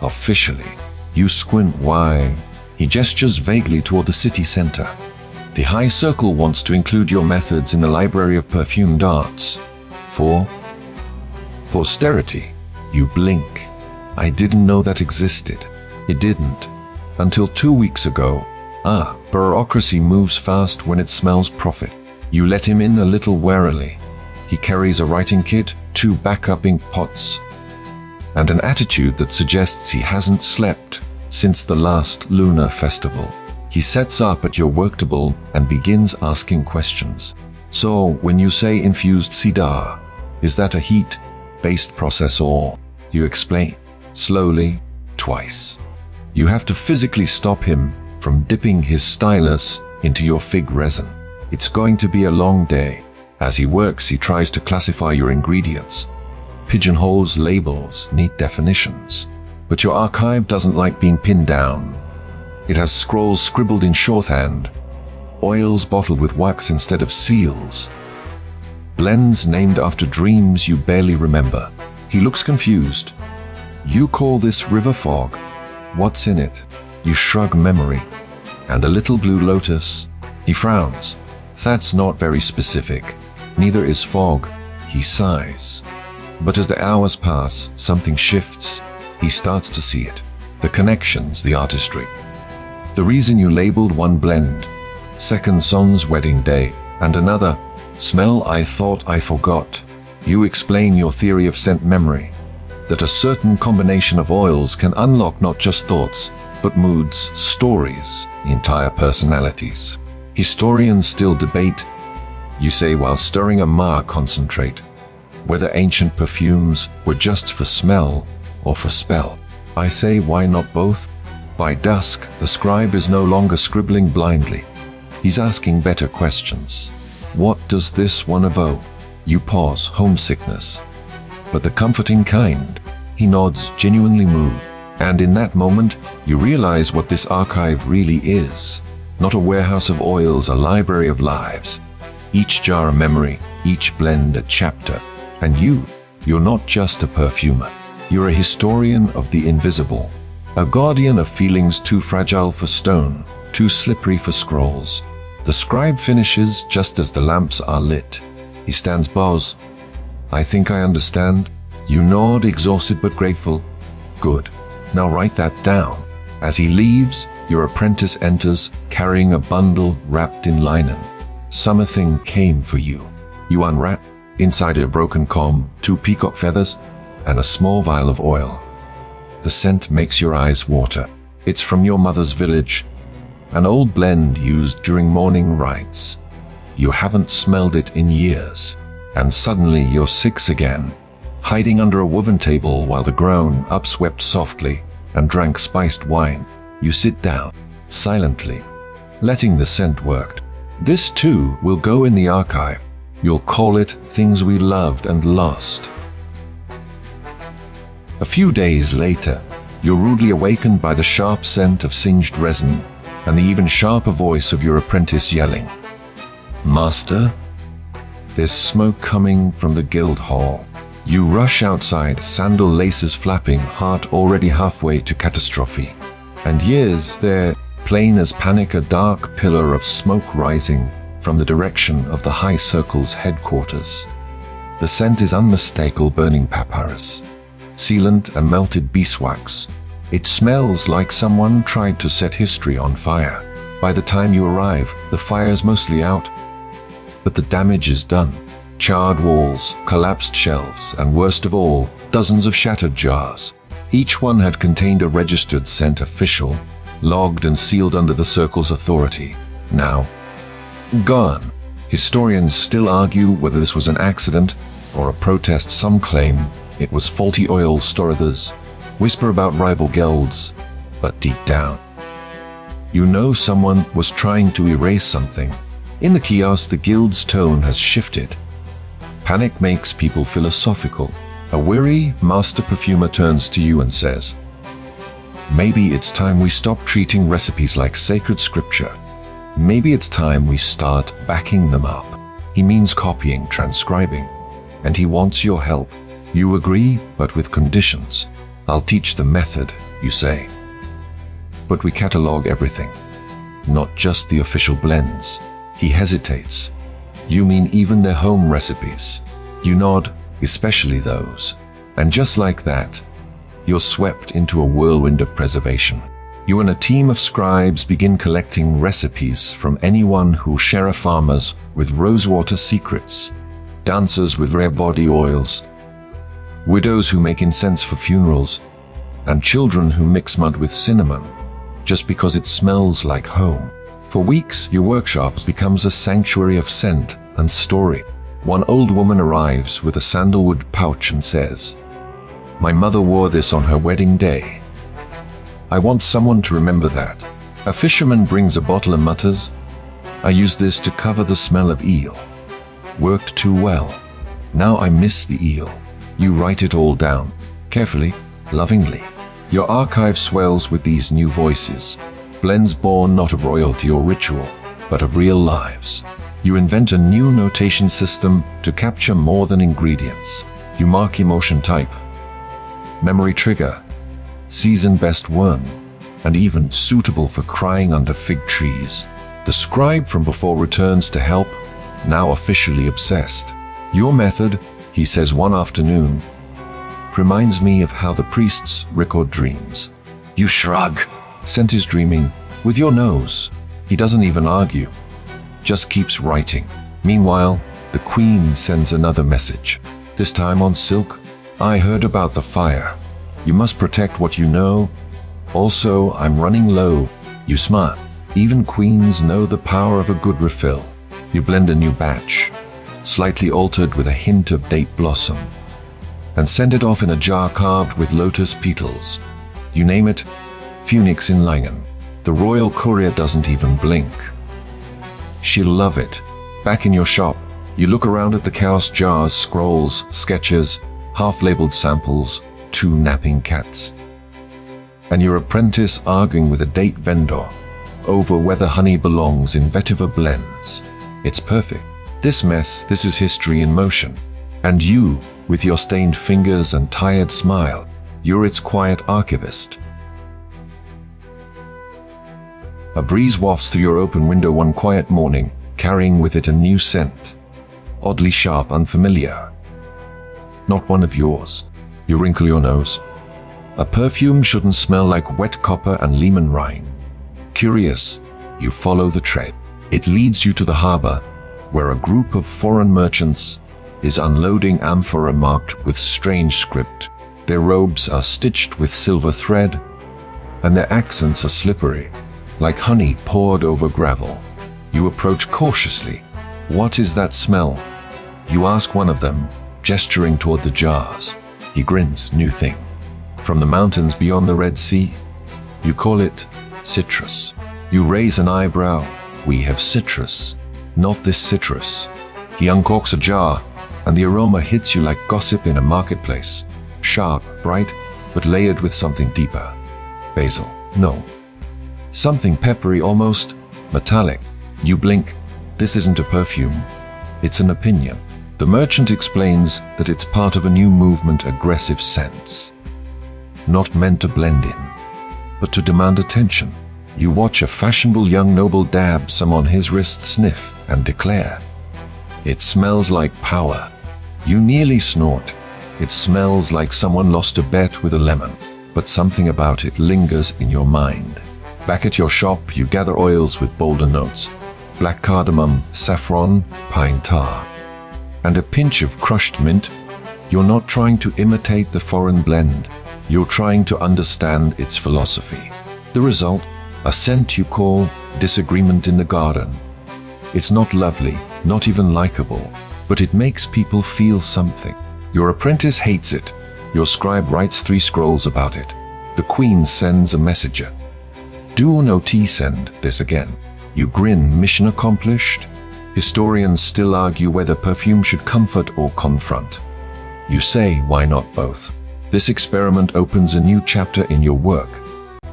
Officially, you squint. Why? He gestures vaguely toward the city center. The high circle wants to include your methods in the library of perfumed arts. For posterity. You blink. I didn't know that existed. It didn't. Until 2 weeks ago. Bureaucracy moves fast when it smells profit. You let him in a little warily. He carries a writing kit, 2 backup ink pots, and an attitude that suggests he hasn't slept since the last lunar festival. He sets up at your work table and begins asking questions. "So, when you say infused cedar, is that a heat-based process or?" You explain, slowly, twice. You have to physically stop him from dipping his stylus into your fig resin. It's going to be a long day. As he works, he tries to classify your ingredients. Pigeonholes, labels, neat definitions. But your archive doesn't like being pinned down. It has scrolls scribbled in shorthand, oils bottled with wax instead of seals, blends named after dreams you barely remember. He looks confused. "You call this river fog? What's in it?" You shrug, "Memory. And a little blue lotus." He frowns. "That's not very specific. Neither is fog." He sighs. But as the hours pass, something shifts. He starts to see it. The connections, the artistry. The reason you labeled one blend, second son's wedding day, and another, smell I thought I forgot. You explain your theory of scent memory, that a certain combination of oils can unlock not just thoughts, but moods, stories, entire personalities. Historians still debate, you say while stirring a myrrh concentrate, whether ancient perfumes were just for smell or for spell. I say, why not both? By dusk, the scribe is no longer scribbling blindly. He's asking better questions. What does this one evoke? You pause, homesickness. But the comforting kind. He nods, genuinely moved. And in that moment, you realize what this archive really is. Not a warehouse of oils, a library of lives. Each jar a memory, each blend a chapter. And you're not just a perfumer. You're a historian of the invisible. A guardian of feelings too fragile for stone, too slippery for scrolls. The scribe finishes just as the lamps are lit. He stands, bows. "I think I understand." You nod, exhausted but grateful. "Good. Now write that down." As he leaves, your apprentice enters, carrying a bundle wrapped in linen. Something came for you. You unwrap. Inside a broken comb, 2 peacock feathers, and a small vial of oil. The scent makes your eyes water. It's from your mother's village, an old blend used during morning rites. You haven't smelled it in years, and suddenly you're 6 again, hiding under a woven table while the grown upswept softly and drank spiced wine. You sit down, silently, letting the scent work. This too will go in the archive. You'll call it Things We Loved and Lost. A few days later, you're rudely awakened by the sharp scent of singed resin and the even sharper voice of your apprentice yelling, "Master, there's smoke coming from the guild hall." You rush outside, sandal laces flapping, heart already halfway to catastrophe. And years there, plain as panic, a dark pillar of smoke rising from the direction of the High Circle's headquarters. The scent is unmistakable, burning papyrus, sealant and melted beeswax. It smells like someone tried to set history on fire. By the time you arrive, the fire's mostly out, but the damage is done. Charred walls, collapsed shelves, and worst of all, dozens of shattered jars. Each one had contained a registered scent, official, logged and sealed under the Circle's authority. Now, gone. Historians still argue whether this was an accident or a protest. Some claim it was faulty oil, others whisper about rival guilds, but deep down, you know someone was trying to erase something. In the kiosk, the guild's tone has shifted. Panic makes people philosophical. A weary master perfumer turns to you and says, "Maybe it's time we stop treating recipes like sacred scripture. Maybe it's time we start backing them up." He means copying, transcribing, and he wants your help. You agree, but with conditions. "I'll teach the method," you say. "But we catalog everything, not just the official blends." He hesitates. "You mean even their home recipes?" You nod, "Especially those." And just like that, you're swept into a whirlwind of preservation. You and a team of scribes begin collecting recipes from anyone who'll share a farmers with rosewater secrets, dancers with rare body oils, widows who make incense for funerals, and children who mix mud with cinnamon just because it smells like home. For weeks, your workshop becomes a sanctuary of scent and story. One old woman arrives with a sandalwood pouch and says, "My mother wore this on her wedding day. I want someone to remember that." A fisherman brings a bottle and mutters, "I use this to cover the smell of eel. Worked too well. Now I miss the eel." You write it all down, carefully, lovingly. Your archive swells with these new voices, blends born not of royalty or ritual, but of real lives. You invent a new notation system to capture more than ingredients. You mark emotion type, memory trigger, season best worm, and even suitable for crying under fig trees. The scribe from before returns to help, now officially obsessed. "Your method," he says one afternoon, "reminds me of how the priests record dreams." You shrug. Scent is dreaming with your nose. He doesn't even argue, just keeps writing. Meanwhile, the queen sends another message, this time on silk. "I heard about the fire. You must protect what you know. Also, I'm running low." You smile. Even queens know the power of a good refill. You blend a new batch, slightly altered with a hint of date blossom, and send it off in a jar carved with lotus petals. You name it, Phoenix in Langen. The royal courier doesn't even blink. She'll love it. Back in your shop, you look around at the chaos: jars, scrolls, sketches, half-labeled samples, 2 napping cats, and your apprentice arguing with a date vendor over whether honey belongs in vetiver blends. It's perfect. This mess, this is history in motion. And you, with your stained fingers and tired smile, you're its quiet archivist. A breeze wafts through your open window one quiet morning, carrying with it a new scent. Oddly sharp, unfamiliar. Not one of yours. You wrinkle your nose. A perfume shouldn't smell like wet copper and lemon rind. Curious, you follow the tread. It leads you to the harbor, where a group of foreign merchants is unloading amphora marked with strange script. Their robes are stitched with silver thread, and their accents are slippery, like honey poured over gravel. You approach cautiously. "What is that smell?" You ask one of them, gesturing toward the jars. He grins. "New thing. From the mountains beyond the Red Sea." You call it citrus. You raise an eyebrow. We have citrus. Not this citrus. He uncorks a jar, and the aroma hits you like gossip in a marketplace. Sharp, bright, but layered with something deeper. Basil. No. Something peppery, almost metallic. You blink. This isn't a perfume. It's an opinion. The merchant explains that it's part of a new movement, aggressive scents. Not meant to blend in, but to demand attention. You watch a fashionable young noble dab some on his wrist, sniff, and declare, "It smells like power." You nearly snort. It smells like someone lost a bet with a lemon, but something about it lingers in your mind. Back at your shop, you gather oils with bolder notes: black cardamom, saffron, pine tar, and a pinch of crushed mint. You're not trying to imitate the foreign blend. You're trying to understand its philosophy. The result, a scent you call disagreement in the garden. It's not lovely, not even likable, but it makes people feel something. Your apprentice hates it. Your scribe writes 3 scrolls about it. The queen sends a messenger. Do no tea send this again. You grin, mission accomplished. Historians still argue whether perfume should comfort or confront. You say, why not both? This experiment opens a new chapter in your work.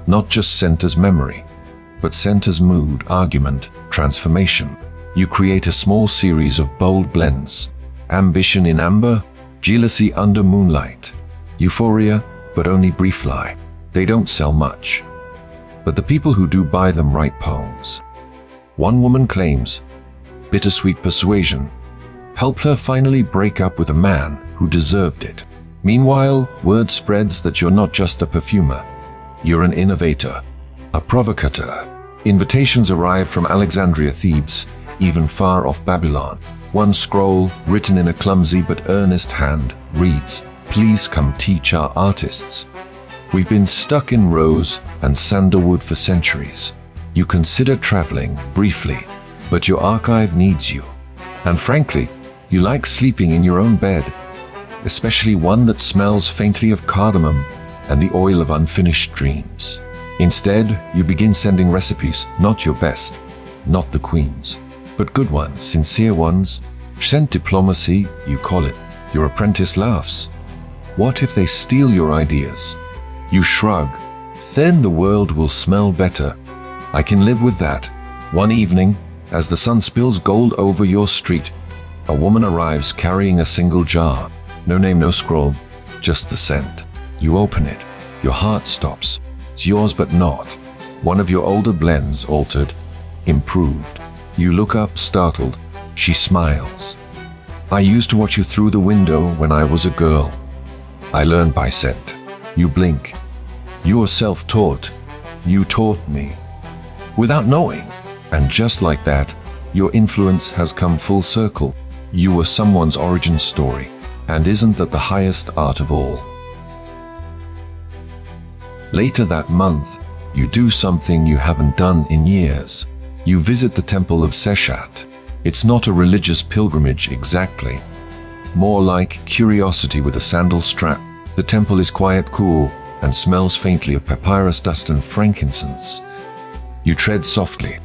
Not just scent as memory, but scent as mood, argument, transformation. You create a small series of bold blends. Ambition in amber, jealousy under moonlight. Euphoria, but only brief lie. They don't sell much, but the people who do buy them write poems. One woman claims, bittersweet persuasion helped her finally break up with a man who deserved it. Meanwhile, word spreads that you're not just a perfumer. You're an innovator, a provocateur. Invitations arrive from Alexandria, Thebes, even far off Babylon. One scroll, written in a clumsy but earnest hand, reads, "Please come teach our artists." We've been stuck in rose and sandalwood for centuries. You consider traveling briefly, but your archive needs you. And frankly, you like sleeping in your own bed, especially one that smells faintly of cardamom and the oil of unfinished dreams. Instead, you begin sending recipes, not your best, not the queen's, but good ones, sincere ones. Scent diplomacy, you call it. Your apprentice laughs. What if they steal your ideas? You shrug. Then the world will smell better. I can live with that. One evening, as the sun spills gold over your street, a woman arrives carrying a single jar. No name, no scroll, just the scent. You open it. Your heart stops. It's yours but not. One of your older blends, altered, improved. You look up, startled. She smiles. "I used to watch you through the window when I was a girl. I learned by scent." You blink. You are self-taught. You taught me. Without knowing. And just like that, your influence has come full circle. You were someone's origin story. And isn't that the highest art of all? Later that month, you do something you haven't done in years. You visit the temple of Seshat. It's not a religious pilgrimage exactly. More like curiosity with a sandal strap. The temple is quiet, cool, and smells faintly of papyrus dust and frankincense. You tread softly,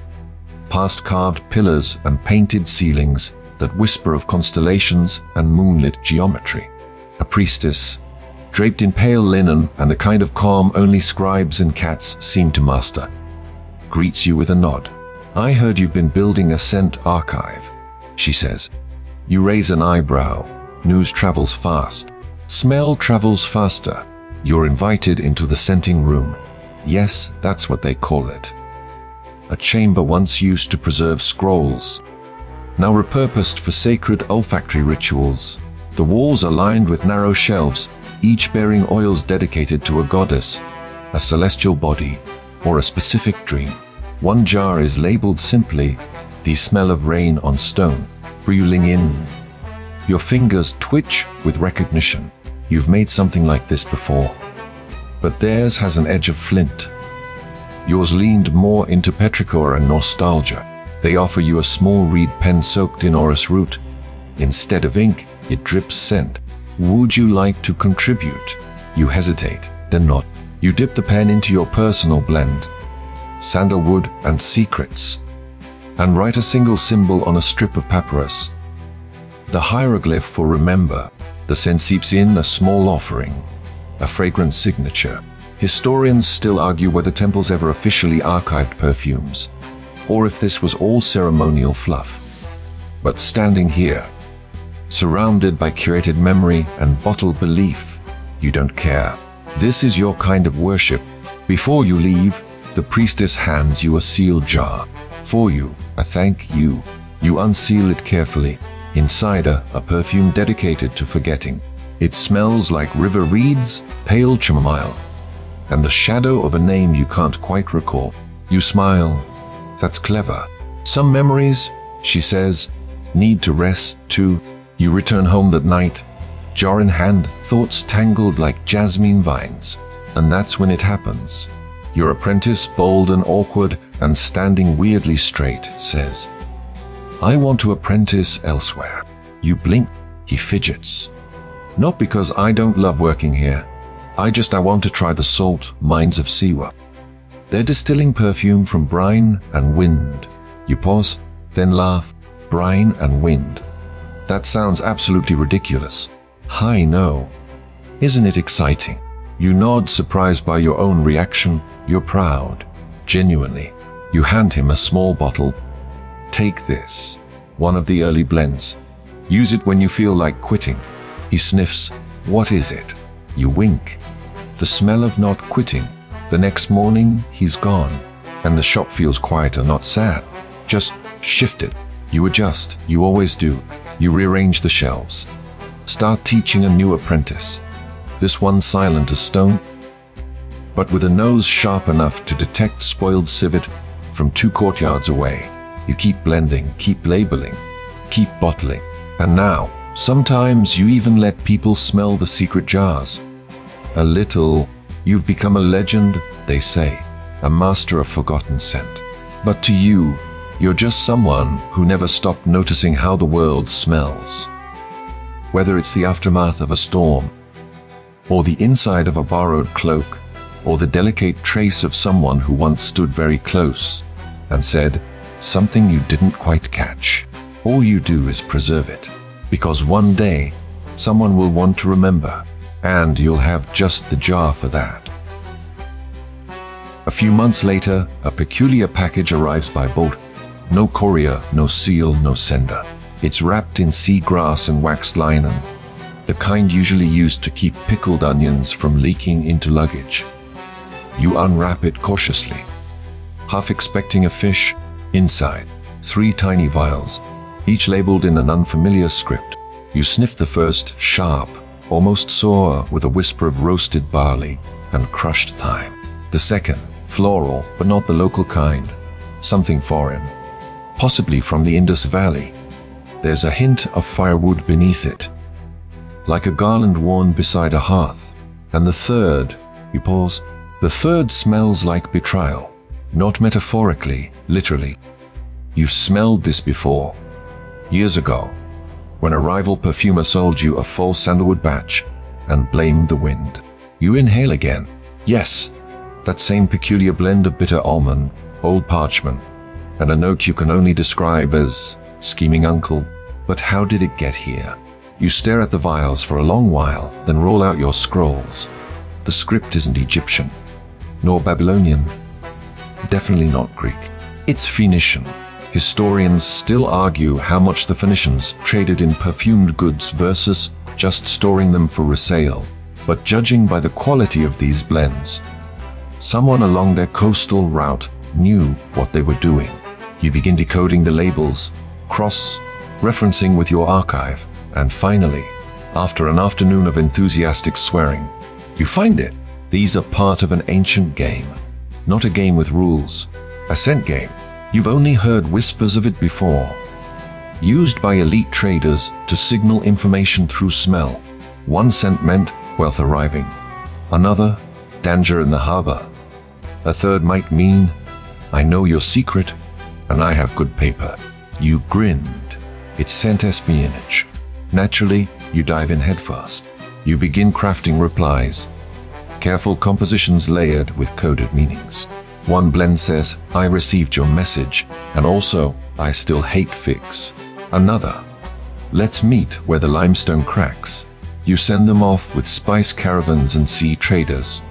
past carved pillars and painted ceilings that whisper of constellations and moonlit geometry. A priestess, draped in pale linen and the kind of calm only scribes and cats seem to master, greets you with a nod. "I heard you've been building a scent archive," she says. You raise an eyebrow. News travels fast. Smell travels faster. You're invited into the scenting room. Yes, that's what they call it. A chamber once used to preserve scrolls, now repurposed for sacred olfactory rituals. The walls are lined with narrow shelves, each bearing oils dedicated to a goddess, a celestial body, or a specific dream. One jar is labeled simply, "The smell of rain on stone, breathing in." Your fingers twitch with recognition. You've made something like this before. But theirs has an edge of flint. Yours leaned more into petrichor and nostalgia. They offer you a small reed pen soaked in orris root. Instead of ink, it drips scent. Would you like to contribute? You hesitate, then nod. You dip the pen into your personal blend. sandalwood, and secrets. And write a single symbol on a strip of papyrus. The hieroglyph for remember. The scent seeps in, a small offering, a fragrant signature. Historians still argue whether temples ever officially archived perfumes, or if this was all ceremonial fluff. But standing here, surrounded by curated memory and bottled belief, you don't care. This is your kind of worship. Before you leave, the priestess hands you a sealed jar. For you, a thank you. You unseal it carefully. Inside a perfume dedicated to forgetting. It smells like river reeds, pale chamomile, and the shadow of a name you can't quite recall. You smile. That's clever. Some memories, she says, need to rest too. You return home that night, jar in hand, thoughts tangled like jasmine vines. And that's when it happens. Your apprentice, bold and awkward and standing weirdly straight, says, I want to apprentice elsewhere. You blink. He fidgets. Not because I don't love working here. I want to try the salt mines of Siwa. They're distilling perfume from brine and wind. You pause, then laugh. Brine and wind. That sounds absolutely ridiculous. I know. Isn't it exciting? You nod, surprised by your own reaction. You're proud. Genuinely. You hand him a small bottle. Take this. One of the early blends. Use it when you feel like quitting. He sniffs. What is it? You wink. The smell of not quitting. The next morning, he's gone. And the shop feels quieter, not sad. Just shifted. You adjust. You always do. You rearrange the shelves. Start teaching a new apprentice. This one silent as stone, but with a nose sharp enough to detect spoiled civet from 2 courtyards away. You keep blending, keep labeling, keep bottling. And now, sometimes you even let people smell the secret jars. A little, you've become a legend, they say, a master of forgotten scent. But to you, you're just someone who never stopped noticing how the world smells. Whether it's the aftermath of a storm, or the inside of a borrowed cloak, or the delicate trace of someone who once stood very close and said something you didn't quite catch. All you do is preserve it, because one day someone will want to remember, and you'll have just the jar for that. A few months later, a peculiar package arrives by boat. No courier, no seal, no sender. It's wrapped in seagrass and waxed linen, the kind usually used to keep pickled onions from leaking into luggage. You unwrap it cautiously, half expecting a fish. Inside, 3 tiny vials, each labeled in an unfamiliar script. You sniff the first, sharp, almost sour, with a whisper of roasted barley and crushed thyme. The second, floral, but not the local kind, something foreign, possibly from the Indus Valley. There's a hint of firewood beneath it, like a garland worn beside a hearth. And the third, you pause, the third smells like betrayal. Not metaphorically, literally. You've smelled this before. Years ago, when a rival perfumer sold you a false sandalwood batch and blamed the wind. You inhale again. Yes, that same peculiar blend of bitter almond, old parchment, and a note you can only describe as scheming uncle. But how did it get here? You stare at the vials for a long while, then roll out your scrolls. The script isn't Egyptian, nor Babylonian. Definitely not Greek. It's Phoenician. Historians still argue how much the Phoenicians traded in perfumed goods versus just storing them for resale. But judging by the quality of these blends, someone along their coastal route knew what they were doing. You begin decoding the labels, cross-referencing with your archive, and finally, after an afternoon of enthusiastic swearing, you find it. These are part of an ancient game. Not a game with rules, a scent game. You've only heard whispers of it before. Used by elite traders to signal information through smell. One scent meant wealth arriving. Another, danger in the harbor. A third might mean, I know your secret, and I have good paper. You grinned. It's scent espionage. Naturally, you dive in headfirst. You begin crafting replies. Careful compositions layered with coded meanings. One blend says, I received your message, and also, I still hate figs. Another, let's meet where the limestone cracks. You send them off with spice caravans and sea traders,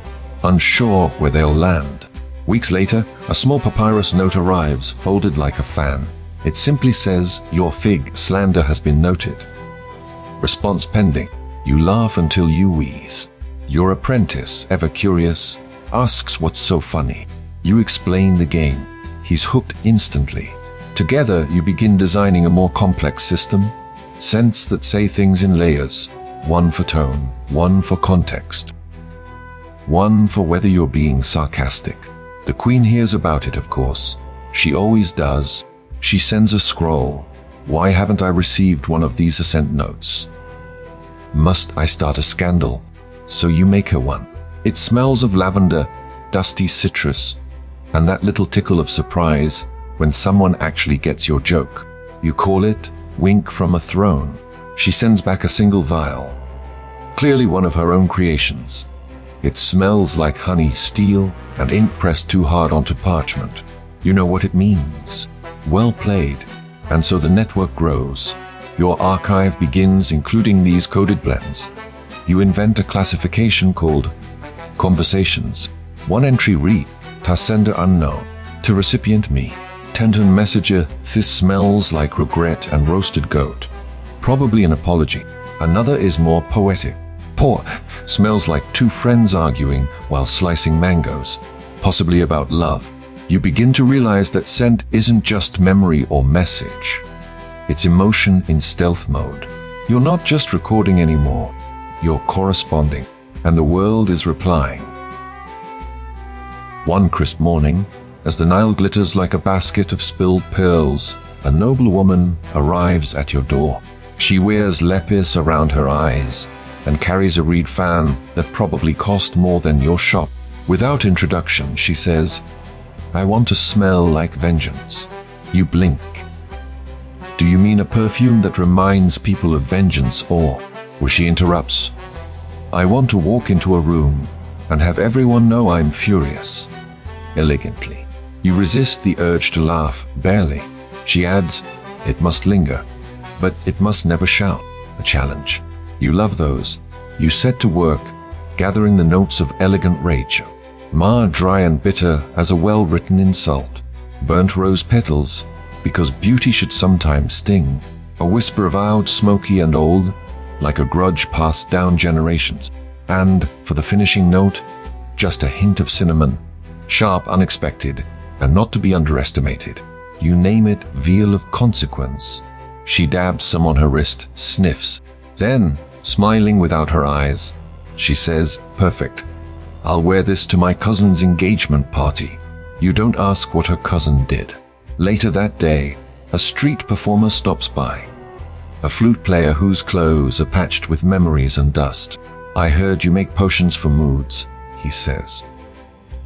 unsure where they'll land. Weeks later, a small papyrus note arrives, folded like a fan. It simply says, your fig slander has been noted. Response pending. You laugh until you wheeze. Your apprentice, ever curious, asks what's so funny. You explain the game. He's hooked instantly. Together, you begin designing a more complex system. Scents that say things in layers. One for tone, one for context, one for whether you're being sarcastic. The queen hears about it, of course. She always does. She sends a scroll. Why haven't I received one of these scent notes? Must I start a scandal? So you make her one. It smells of lavender, dusty citrus, and that little tickle of surprise when someone actually gets your joke. You call it Wink from a Throne. She sends back a single vial, clearly one of her own creations. It smells like honey, steel, and ink pressed too hard onto parchment. You know what it means. Well played. And so the network grows. Your archive begins, including these coded blends. You invent a classification called Conversations. One entry read, to sender unknown, to recipient me. Tenton messenger, this smells like regret and roasted goat. Probably an apology. Another is more poetic. Poor, smells like two friends arguing while slicing mangoes, possibly about love. You begin to realize that scent isn't just memory or message. It's emotion in stealth mode. You're not just recording anymore. You're corresponding, and the world is replying. One crisp morning, as the Nile glitters like a basket of spilled pearls, a noble woman arrives at your door. She wears lepis around her eyes and carries a reed fan that probably cost more than your shop. Without introduction, she says, I want to smell like vengeance. You blink. Do you mean a perfume that reminds people of vengeance, or she interrupts, I want to walk into a room and have everyone know I'm furious. Elegantly. You resist the urge to laugh, barely. She adds, it must linger, but it must never shout. A challenge. You love those. You set to work, gathering the notes of elegant rage. Myrrh, dry and bitter as a well-written insult. Burnt rose petals, because beauty should sometimes sting. A whisper avowed, smoky and old, like a grudge passed down generations. And, for the finishing note, just a hint of cinnamon. Sharp, unexpected, and not to be underestimated. You name it, veal of consequence. She dabs some on her wrist, sniffs. Then, smiling without her eyes, she says, perfect. I'll wear this to my cousin's engagement party. You don't ask what her cousin did. Later that day, a street performer stops by. A flute player whose clothes are patched with memories and dust. I heard you make potions for moods, he says.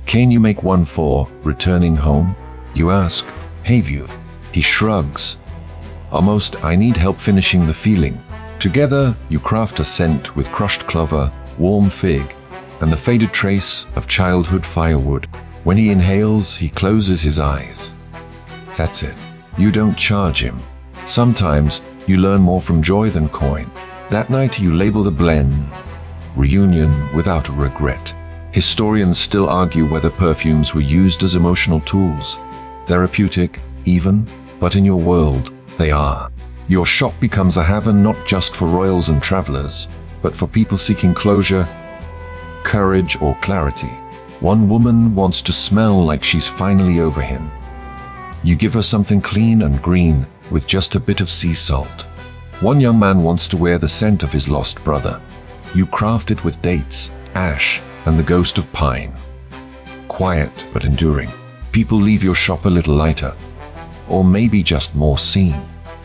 Can you make one for returning home? You ask, have you? He shrugs. Almost, I need help finishing the feeling. Together, you craft a scent with crushed clover, warm fig, and the faded trace of childhood firewood. When he inhales, he closes his eyes. That's it. You don't charge him. Sometimes, you learn more from joy than coin. That night, you label the blend. Reunion without regret. Historians still argue whether perfumes were used as emotional tools. Therapeutic, even, but in your world, they are. Your shop becomes a haven not just for royals and travelers, but for people seeking closure, courage, or clarity. One woman wants to smell like she's finally over him. You give her something clean and green with just a bit of sea salt. One young man wants to wear the scent of his lost brother. You craft it with dates, ash, and the ghost of pine. Quiet but enduring. People leave your shop a little lighter, or maybe just more seen.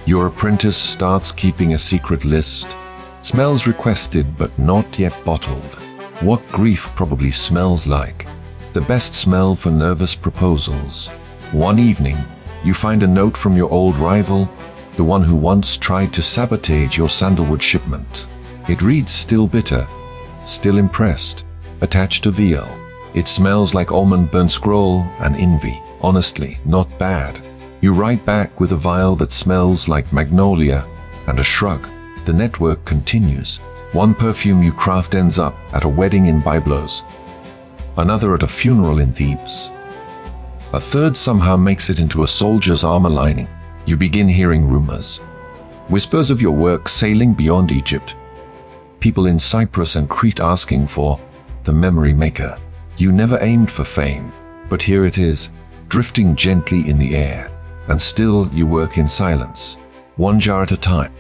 Your apprentice starts keeping a secret list. Smells requested but not yet bottled. What grief probably smells like. The best smell for nervous proposals. One evening, you find a note from your old rival, the one who once tried to sabotage your sandalwood shipment. It reads, still bitter, still impressed, attached to veal. It smells like almond burnt scroll and envy. Honestly, not bad. You write back with a vial that smells like magnolia and a shrug. The network continues. One perfume you craft ends up at a wedding in Byblos, another at a funeral in Thebes. A third somehow makes it into a soldier's armor lining. You begin hearing rumors. Whispers of your work sailing beyond Egypt. People in Cyprus and Crete asking for the memory maker. You never aimed for fame, but here it is, drifting gently in the air. And still you work in silence, one jar at a time.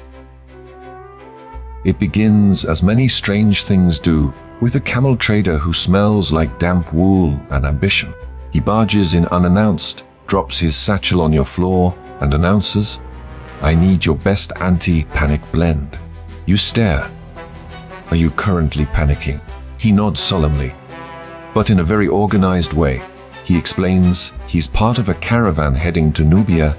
It begins, as many strange things do, with a camel trader who smells like damp wool and ambition. He barges in unannounced, drops his satchel on your floor, and announces, "I need your best anti-panic blend." You stare. Are you currently panicking? He nods solemnly, but in a very organized way. He explains he's part of a caravan heading to Nubia,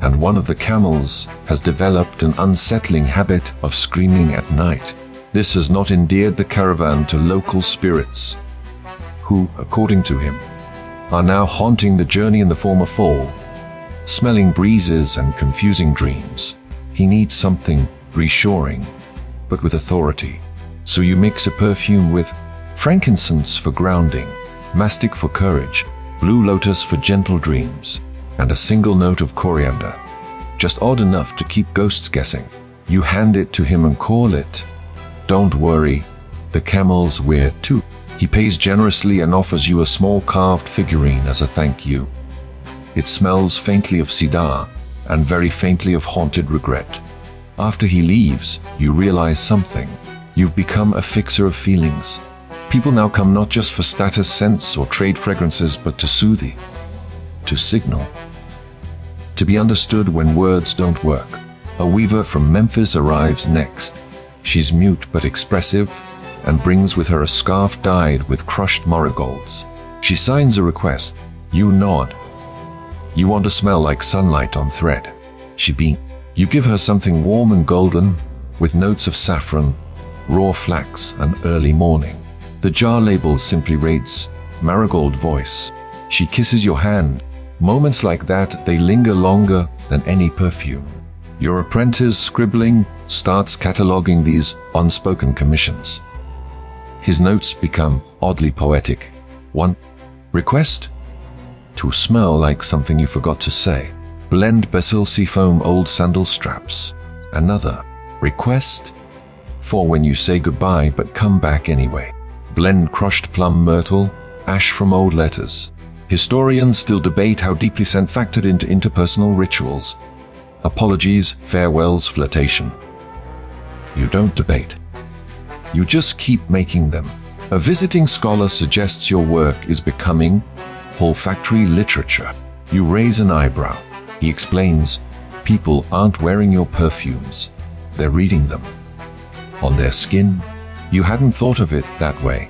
and one of the camels has developed an unsettling habit of screaming at night. This has not endeared the caravan to local spirits, who, according to him, are now haunting the journey in the form of fall, smelling breezes and confusing dreams. He needs something reassuring, but with authority. So you mix a perfume with frankincense for grounding, mastic for courage, blue lotus for gentle dreams, and a single note of coriander, just odd enough to keep ghosts guessing. You hand it to him and call it, "Don't worry, the camel's weird too." He pays generously and offers you a small carved figurine as a thank you. It smells faintly of cedar and very faintly of haunted regret. After he leaves, you realize something. You've become a fixer of feelings. People now come not just for status scents or trade fragrances, but to soothe you, to signal, to be understood when words don't work. A weaver from Memphis arrives next. She's mute but expressive, and brings with her a scarf dyed with crushed marigolds. She signs a request. You nod. You want to smell like sunlight on thread. She beams. You give her something warm and golden, with notes of saffron, raw flax, and early morning. The jar label simply reads, "Marigold Voice." She kisses your hand. Moments like that, they linger longer than any perfume. Your apprentice, scribbling, starts cataloging these unspoken commissions. His notes become oddly poetic. One request: to smell like something you forgot to say. Blend basil seafoam old sandal straps. Another request: for when you say goodbye but come back anyway. Blend crushed plum myrtle, ash from old letters. Historians still debate how deeply scent factored into interpersonal rituals. Apologies, farewells, flirtation. You don't debate. You just keep making them. A visiting scholar suggests your work is becoming olfactory literature. You raise an eyebrow. He explains, people aren't wearing your perfumes. They're reading them. On their skin. You hadn't thought of it that way,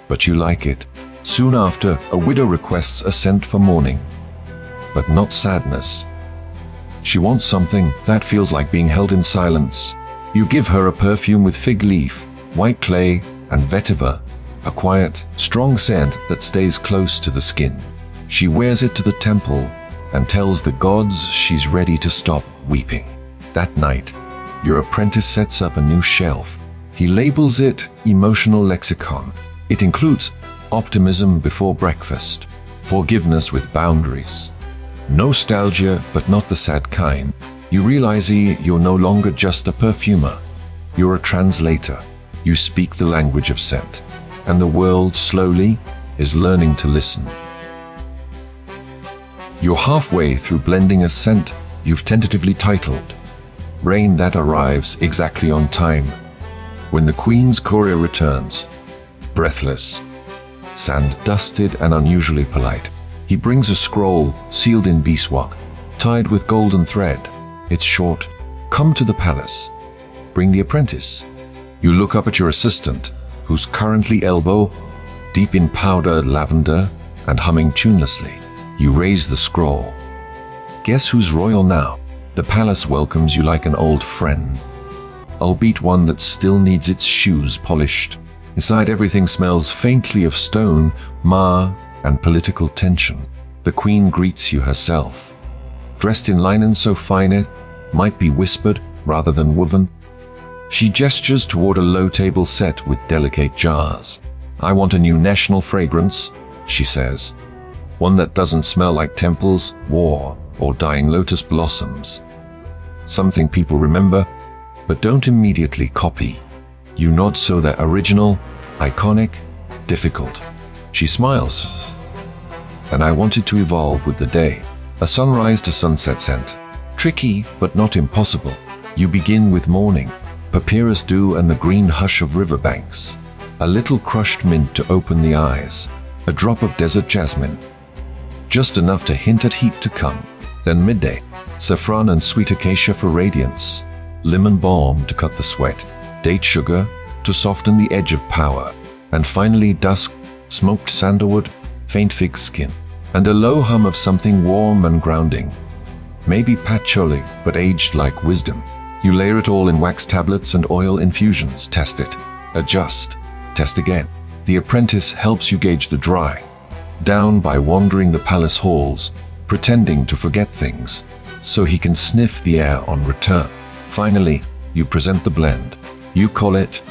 but you like it. Soon after, a widow requests a scent for mourning, but not sadness. She wants something that feels like being held in silence. You give her a perfume with fig leaf, white clay, and vetiver, a quiet, strong scent that stays close to the skin. She wears it to the temple and tells the gods she's ready to stop weeping. That night, your apprentice sets up a new shelf. He labels it Emotional Lexicon. It includes optimism before breakfast, forgiveness with boundaries, nostalgia but not the sad kind. You realize you're no longer just a perfumer. You're a translator. You speak the language of scent, and the world slowly is learning to listen. You're halfway through blending a scent you've tentatively titled Rain that arrives exactly on time. When the Queen's courier returns, breathless, sand-dusted and unusually polite, he brings a scroll sealed in beeswax, tied with golden thread. It's short, "Come to the palace. Bring the apprentice." You look up at your assistant, who's currently elbow deep in powdered lavender and humming tunelessly. You raise the scroll. Guess who's royal now? The palace welcomes you like an old friend, albeit one that still needs its shoes polished. Inside, everything smells faintly of stone, myrrh, and political tension. The queen greets you herself, dressed in linen so fine it might be whispered rather than woven. She gestures toward a low table set with delicate jars. "I want a new national fragrance," she says. "One that doesn't smell like temples, war, or dying lotus blossoms. Something people remember, but don't immediately copy." You nod so they're original, iconic, difficult. She smiles. "And I want it to evolve with the day. A sunrise to sunset scent. Tricky, but not impossible. You begin with morning, papyrus dew and the green hush of riverbanks. A little crushed mint to open the eyes. A drop of desert jasmine. Just enough to hint at heat to come. Then midday, saffron and sweet acacia for radiance. Lemon balm to cut the sweat. Date sugar to soften the edge of power. And finally dusk, smoked sandalwood, faint fig skin. And a low hum of something warm and grounding. Maybe patchouli, but aged like wisdom. You layer it all in wax tablets and oil infusions. Test it. Adjust. Test again. The apprentice helps you gauge the dry. Down by wandering the palace halls, pretending to forget things, so he can sniff the air on return. Finally, you present the blend. You call it.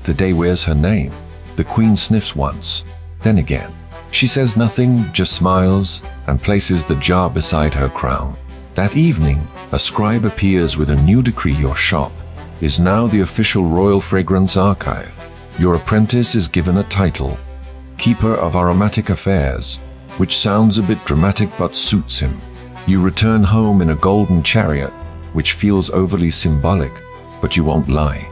The day wears her name. The queen sniffs once, then again. She says nothing, just smiles, and places the jar beside her crown. That evening, a scribe appears with a new decree. Your shop is now the official royal fragrance archive. Your apprentice is given a title, Keeper of Aromatic Affairs, which sounds a bit dramatic but suits him. You return home in a golden chariot, which feels overly symbolic, but you won't lie.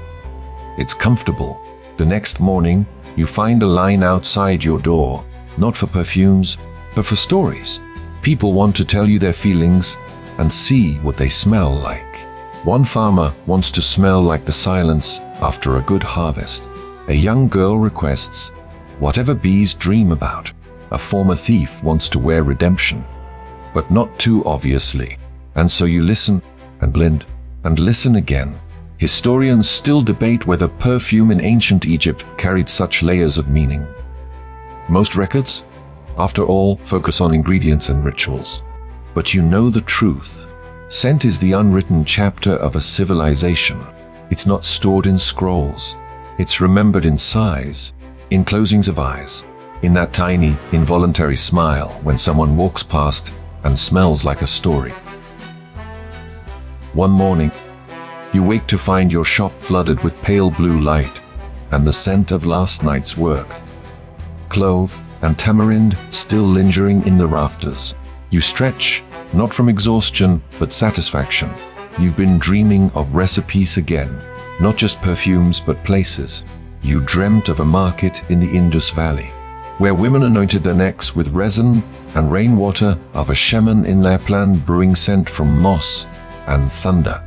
It's comfortable. The next morning, you find a line outside your door, not for perfumes, but for stories. People want to tell you their feelings and see what they smell like. One farmer wants to smell like the silence after a good harvest. A young girl requests whatever bees dream about. A former thief wants to wear redemption, but not too obviously. And so you listen and blend and listen again. Historians still debate whether perfume in ancient Egypt carried such layers of meaning. Most records, after all, focus on ingredients and rituals. But you know the truth. Scent is the unwritten chapter of a civilization. It's not stored in scrolls. It's remembered in sighs, in closings of eyes, in that tiny, involuntary smile when someone walks past and smells like a story. One morning, you wake to find your shop flooded with pale blue light and the scent of last night's work. Clove and tamarind still lingering in the rafters. You stretch, not from exhaustion, but satisfaction. You've been dreaming of recipes again, not just perfumes, but places. You dreamt of a market in the Indus Valley, where women anointed their necks with resin and rainwater, of a shaman in Lapland brewing scent from moss and thunder,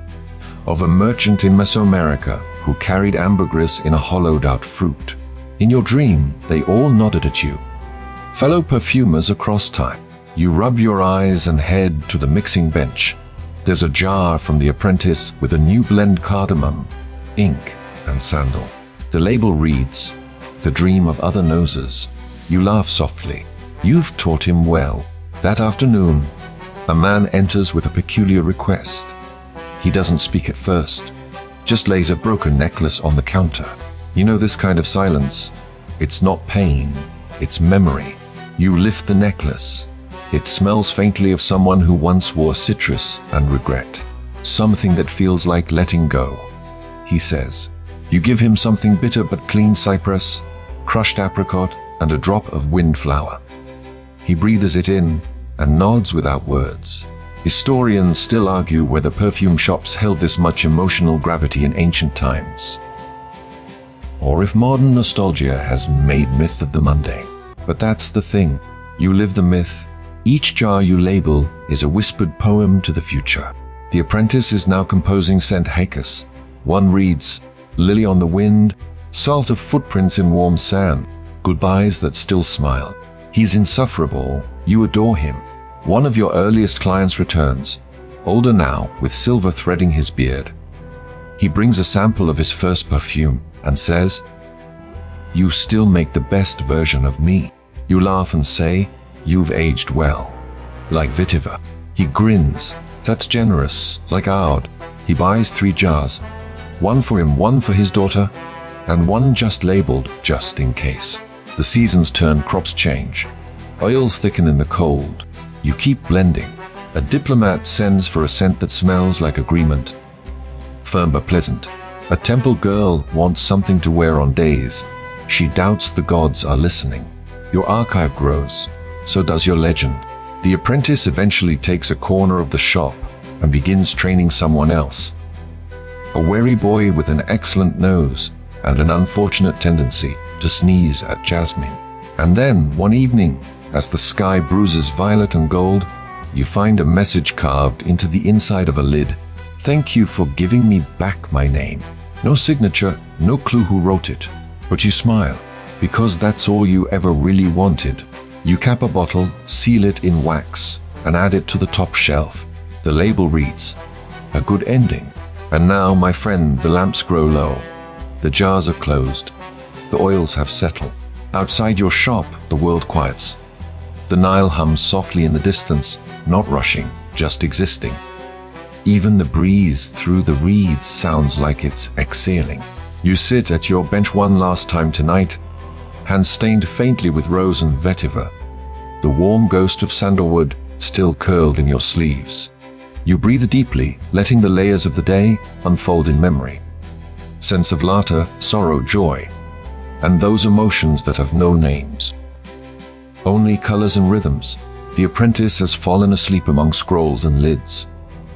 of a merchant in Mesoamerica who carried ambergris in a hollowed-out fruit. In your dream, they all nodded at you. Fellow perfumers across time. You rub your eyes and head to the mixing bench. There's a jar from the apprentice with a new blend: cardamom, ink, and sandal. The label reads, "The dream of other noses." You laugh softly. You've taught him well. That afternoon, a man enters with a peculiar request. He doesn't speak at first, just lays a broken necklace on the counter. You know this kind of silence. It's not pain, it's memory. You lift the necklace. It smells faintly of someone who once wore citrus and regret. Something that feels like letting go, he says. You give him something bitter but clean: cypress, crushed apricot, and a drop of windflower. He breathes it in and nods without words. Historians still argue whether perfume shops held this much emotional gravity in ancient times, or if modern nostalgia has made myth of the mundane. But that's the thing. You live the myth. Each jar you label is a whispered poem to the future. The apprentice is now composing scent haikus. One reads, "Lily on the wind, salt of footprints in warm sand, goodbyes that still smile." He's insufferable. You adore him. One of your earliest clients returns, older now, with silver threading his beard. He brings a sample of his first perfume and says, you still make the best version of me. You laugh and say, you've aged well. Like vetiver. He grins. That's generous, like Aud. He buys 3 jars. 1 for him, 1 for his daughter, and 1 just labeled just in case. The seasons turn, crops change. Oils thicken in the cold. You keep blending. A diplomat sends for a scent that smells like agreement. Firm but pleasant. A temple girl wants something to wear on days. She doubts the gods are listening. Your archive grows. So does your legend. The apprentice eventually takes a corner of the shop and begins training someone else. A wary boy with an excellent nose and an unfortunate tendency to sneeze at jasmine. And then, one evening, as the sky bruises violet and gold, you find a message carved into the inside of a lid. Thank you for giving me back my name. No signature, no clue who wrote it. But you smile, because that's all you ever really wanted. You cap a bottle, seal it in wax, and add it to the top shelf. The label reads, "A good ending." And now, my friend, the lamps grow low. The jars are closed. The oils have settled. Outside your shop, the world quiets. The Nile hums softly in the distance, not rushing, just existing. Even the breeze through the reeds sounds like it's exhaling. You sit at your bench one last time tonight, hands stained faintly with rose and vetiver, the warm ghost of sandalwood still curled in your sleeves. You breathe deeply, letting the layers of the day unfold in memory. Sense of laughter, sorrow, joy, and those emotions that have no names. Only colors and rhythms. The apprentice has fallen asleep among scrolls and lids.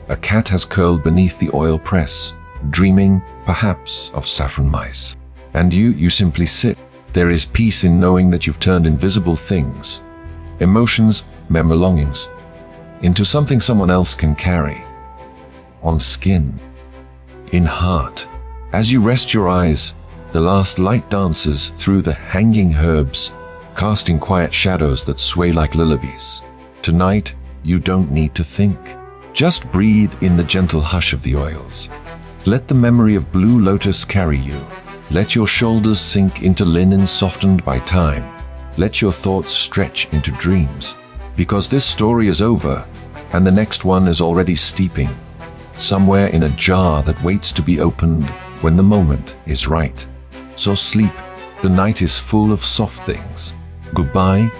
A cat has curled beneath the oil press, dreaming, perhaps, of saffron mice. And you simply sit. There is peace in knowing that you've turned invisible things, emotions, memory, longings, into something someone else can carry. On skin, in heart. As you rest your eyes, the last light dances through the hanging herbs, casting quiet shadows that sway like lullabies. Tonight, you don't need to think. Just breathe in the gentle hush of the oils. Let the memory of blue lotus carry you. Let your shoulders sink into linen softened by time. Let your thoughts stretch into dreams. Because this story is over, and the next one is already steeping, somewhere in a jar that waits to be opened when the moment is right. So sleep. The night is full of soft things. Goodbye,